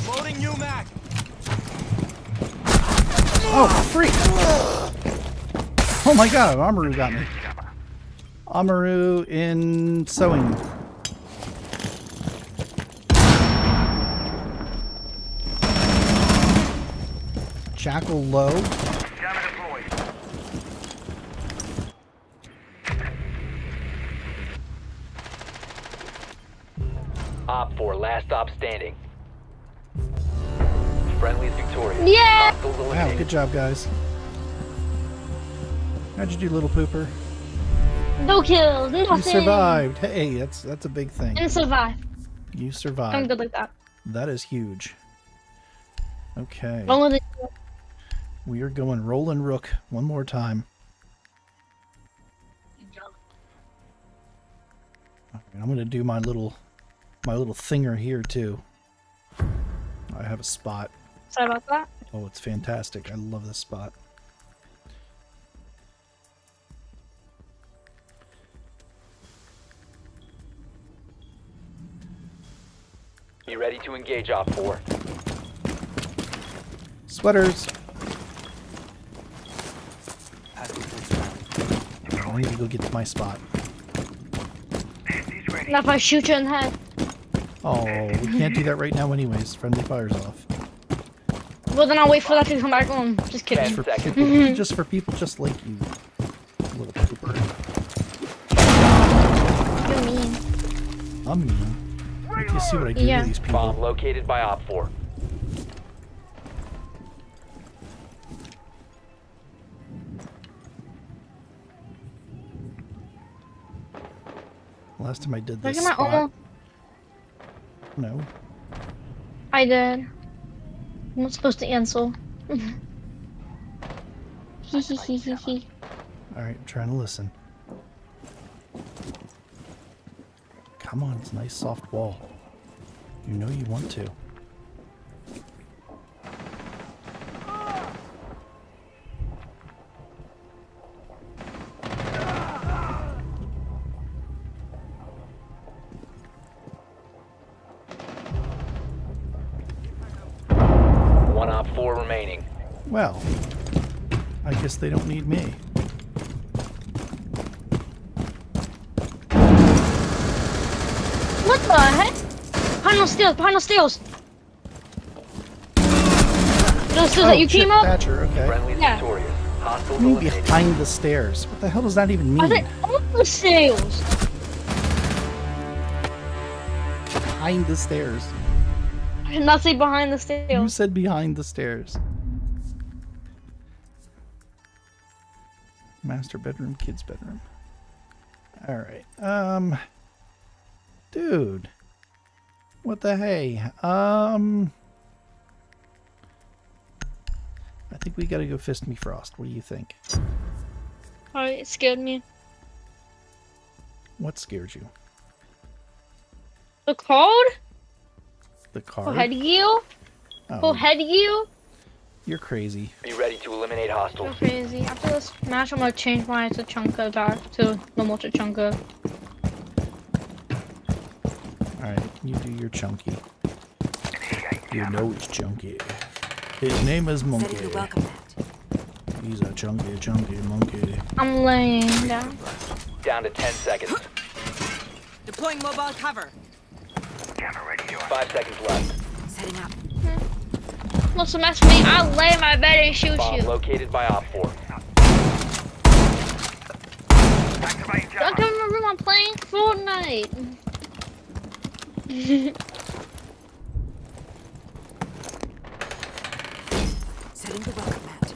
Loading new mag. Oh, freak! Oh my god, Amaru got me. Amaru in sewing. Jackal low. Jammer deployed. Op 4, last stop standing. Friendly's victorious. Yeah! Hostiles Wow, eliminated. good job, guys. How'd you do, little pooper? No kills, nothing. You survived. Hey, that's a big thing. And survive. You I'm survived. good like that. That is huge. Okay, Long as it. we are going Rollin' Rook one more time. Okay, I'm gonna do my little thinger here too. I have a spot. Sorry about that. Oh, it's fantastic. I love this spot. Be ready to engage Op 4. Sweaters. Pass me through ground. I need to go get to my spot. He's ready. Now if I shoot you in the head. Oh, we can't do that right now anyways. Friendly fire's off. Well, then I'll wait for that to come back on. Just kidding. Ten For seconds. people, just for people just like you, little pooper. You're mean. I'm mean. Wait till you see what I do Yeah. to these people. Bomb located by Op 4. Last time I did Look this at my spot. own. No. I did. I'm not supposed to answer. Hee hee hee hee hee. Alright, I'm trying to listen. Come on, it's a nice soft wall. You know you want to. One Op 4 remaining. Well, I guess they don't need me. What the heck? Behind those stairs, behind those stairs. Those stairs that you Chip came up? Thatcher, okay. Friendly's Yeah. victorious. Hostiles What do you mean eliminated. behind the stairs? What the hell does that even I mean? said on the stairs. Behind the stairs. I did not say behind the You stairs. said behind the stairs. Master bedroom, kids bedroom. Alright. Dude. What the hey? I think we gotta go fist me Frost. What do you think? Alright, it scared me. What scares you? The code? The For card? headgear? For Oh, headgear? you're crazy. Be ready to eliminate You're hostiles. crazy. After this match, I'm gonna change my Tachanka back to normal Tachanka. Alright, can you do your chunky? You know he's chunky. His name is Monkey. Setting the welcome mat. He's a chunky monkey. I'm laying down. Down to 10 seconds. Deploying mobile cover. 5 seconds left. Setting up. Wants to mess with me? I'll lay in my bed and shoot Bomb you. located by Op 4. Don't come in my room. I'm playing Fortnite. Setting the welcome mat.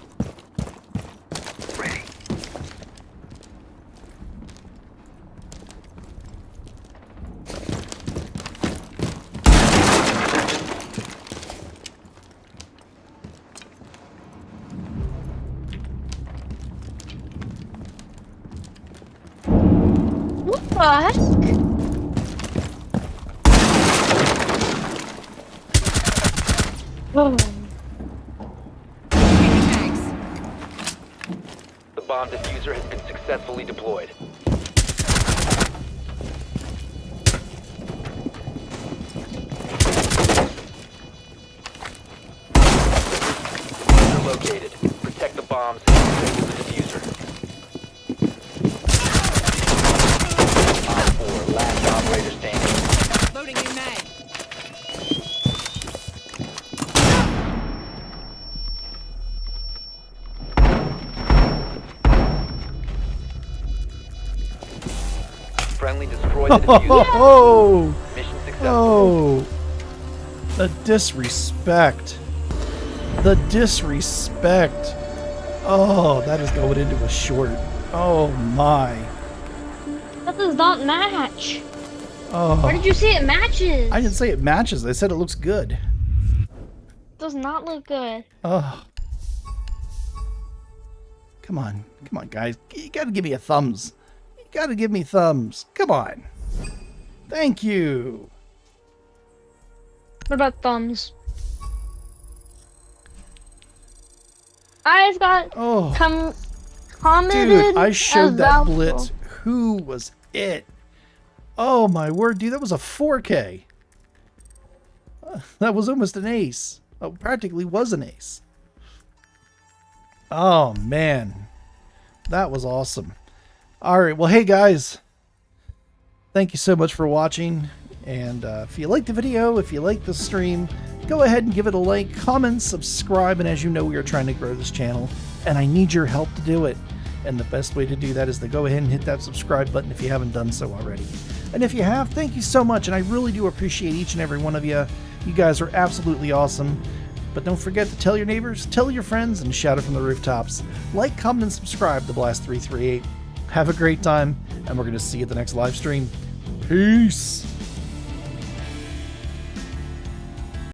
What the heck? Oh. The bomb diffuser has been successfully deployed. Diffuser located. Protect the bombs and disable the diffuser. Op 4, last operator standing. Loading new mag. Friendly destroyed the diffuser. Oh, Mission successful. oh, the disrespect. The disrespect. Oh, that is going into a short. Oh my. That does not match. Oh, Where did you see it matches? I didn't say it matches. I said it looks good. Does not look good. Oh. Come on, guys. You gotta give me a thumbs. You gotta give me thumbs. Come on. Thank you. What about thumbs? Eyes got Oh, commented. dude, I showed as that doubtful. blitz. Who was it? Oh my word, dude, that was a 4K. That was almost an ace. Oh, practically was an ace. Oh man, that was awesome. All right, well, hey guys, thank you so much for watching. And if you liked the video, if you liked the stream, go ahead and give it a like, comment, subscribe, and as you know, we are trying to grow this channel, and I need your help to do it. And the best way to do that is to go ahead and hit that subscribe button if you haven't done so already. And if you have, thank you so much, and I really do appreciate each and every one of you. You guys are absolutely awesome. But don't forget to tell your neighbors, tell your friends, and shout it from the rooftops. Like, comment, and subscribe to Blast338. Have a great time, and we're going to see you at the next live stream. Peace!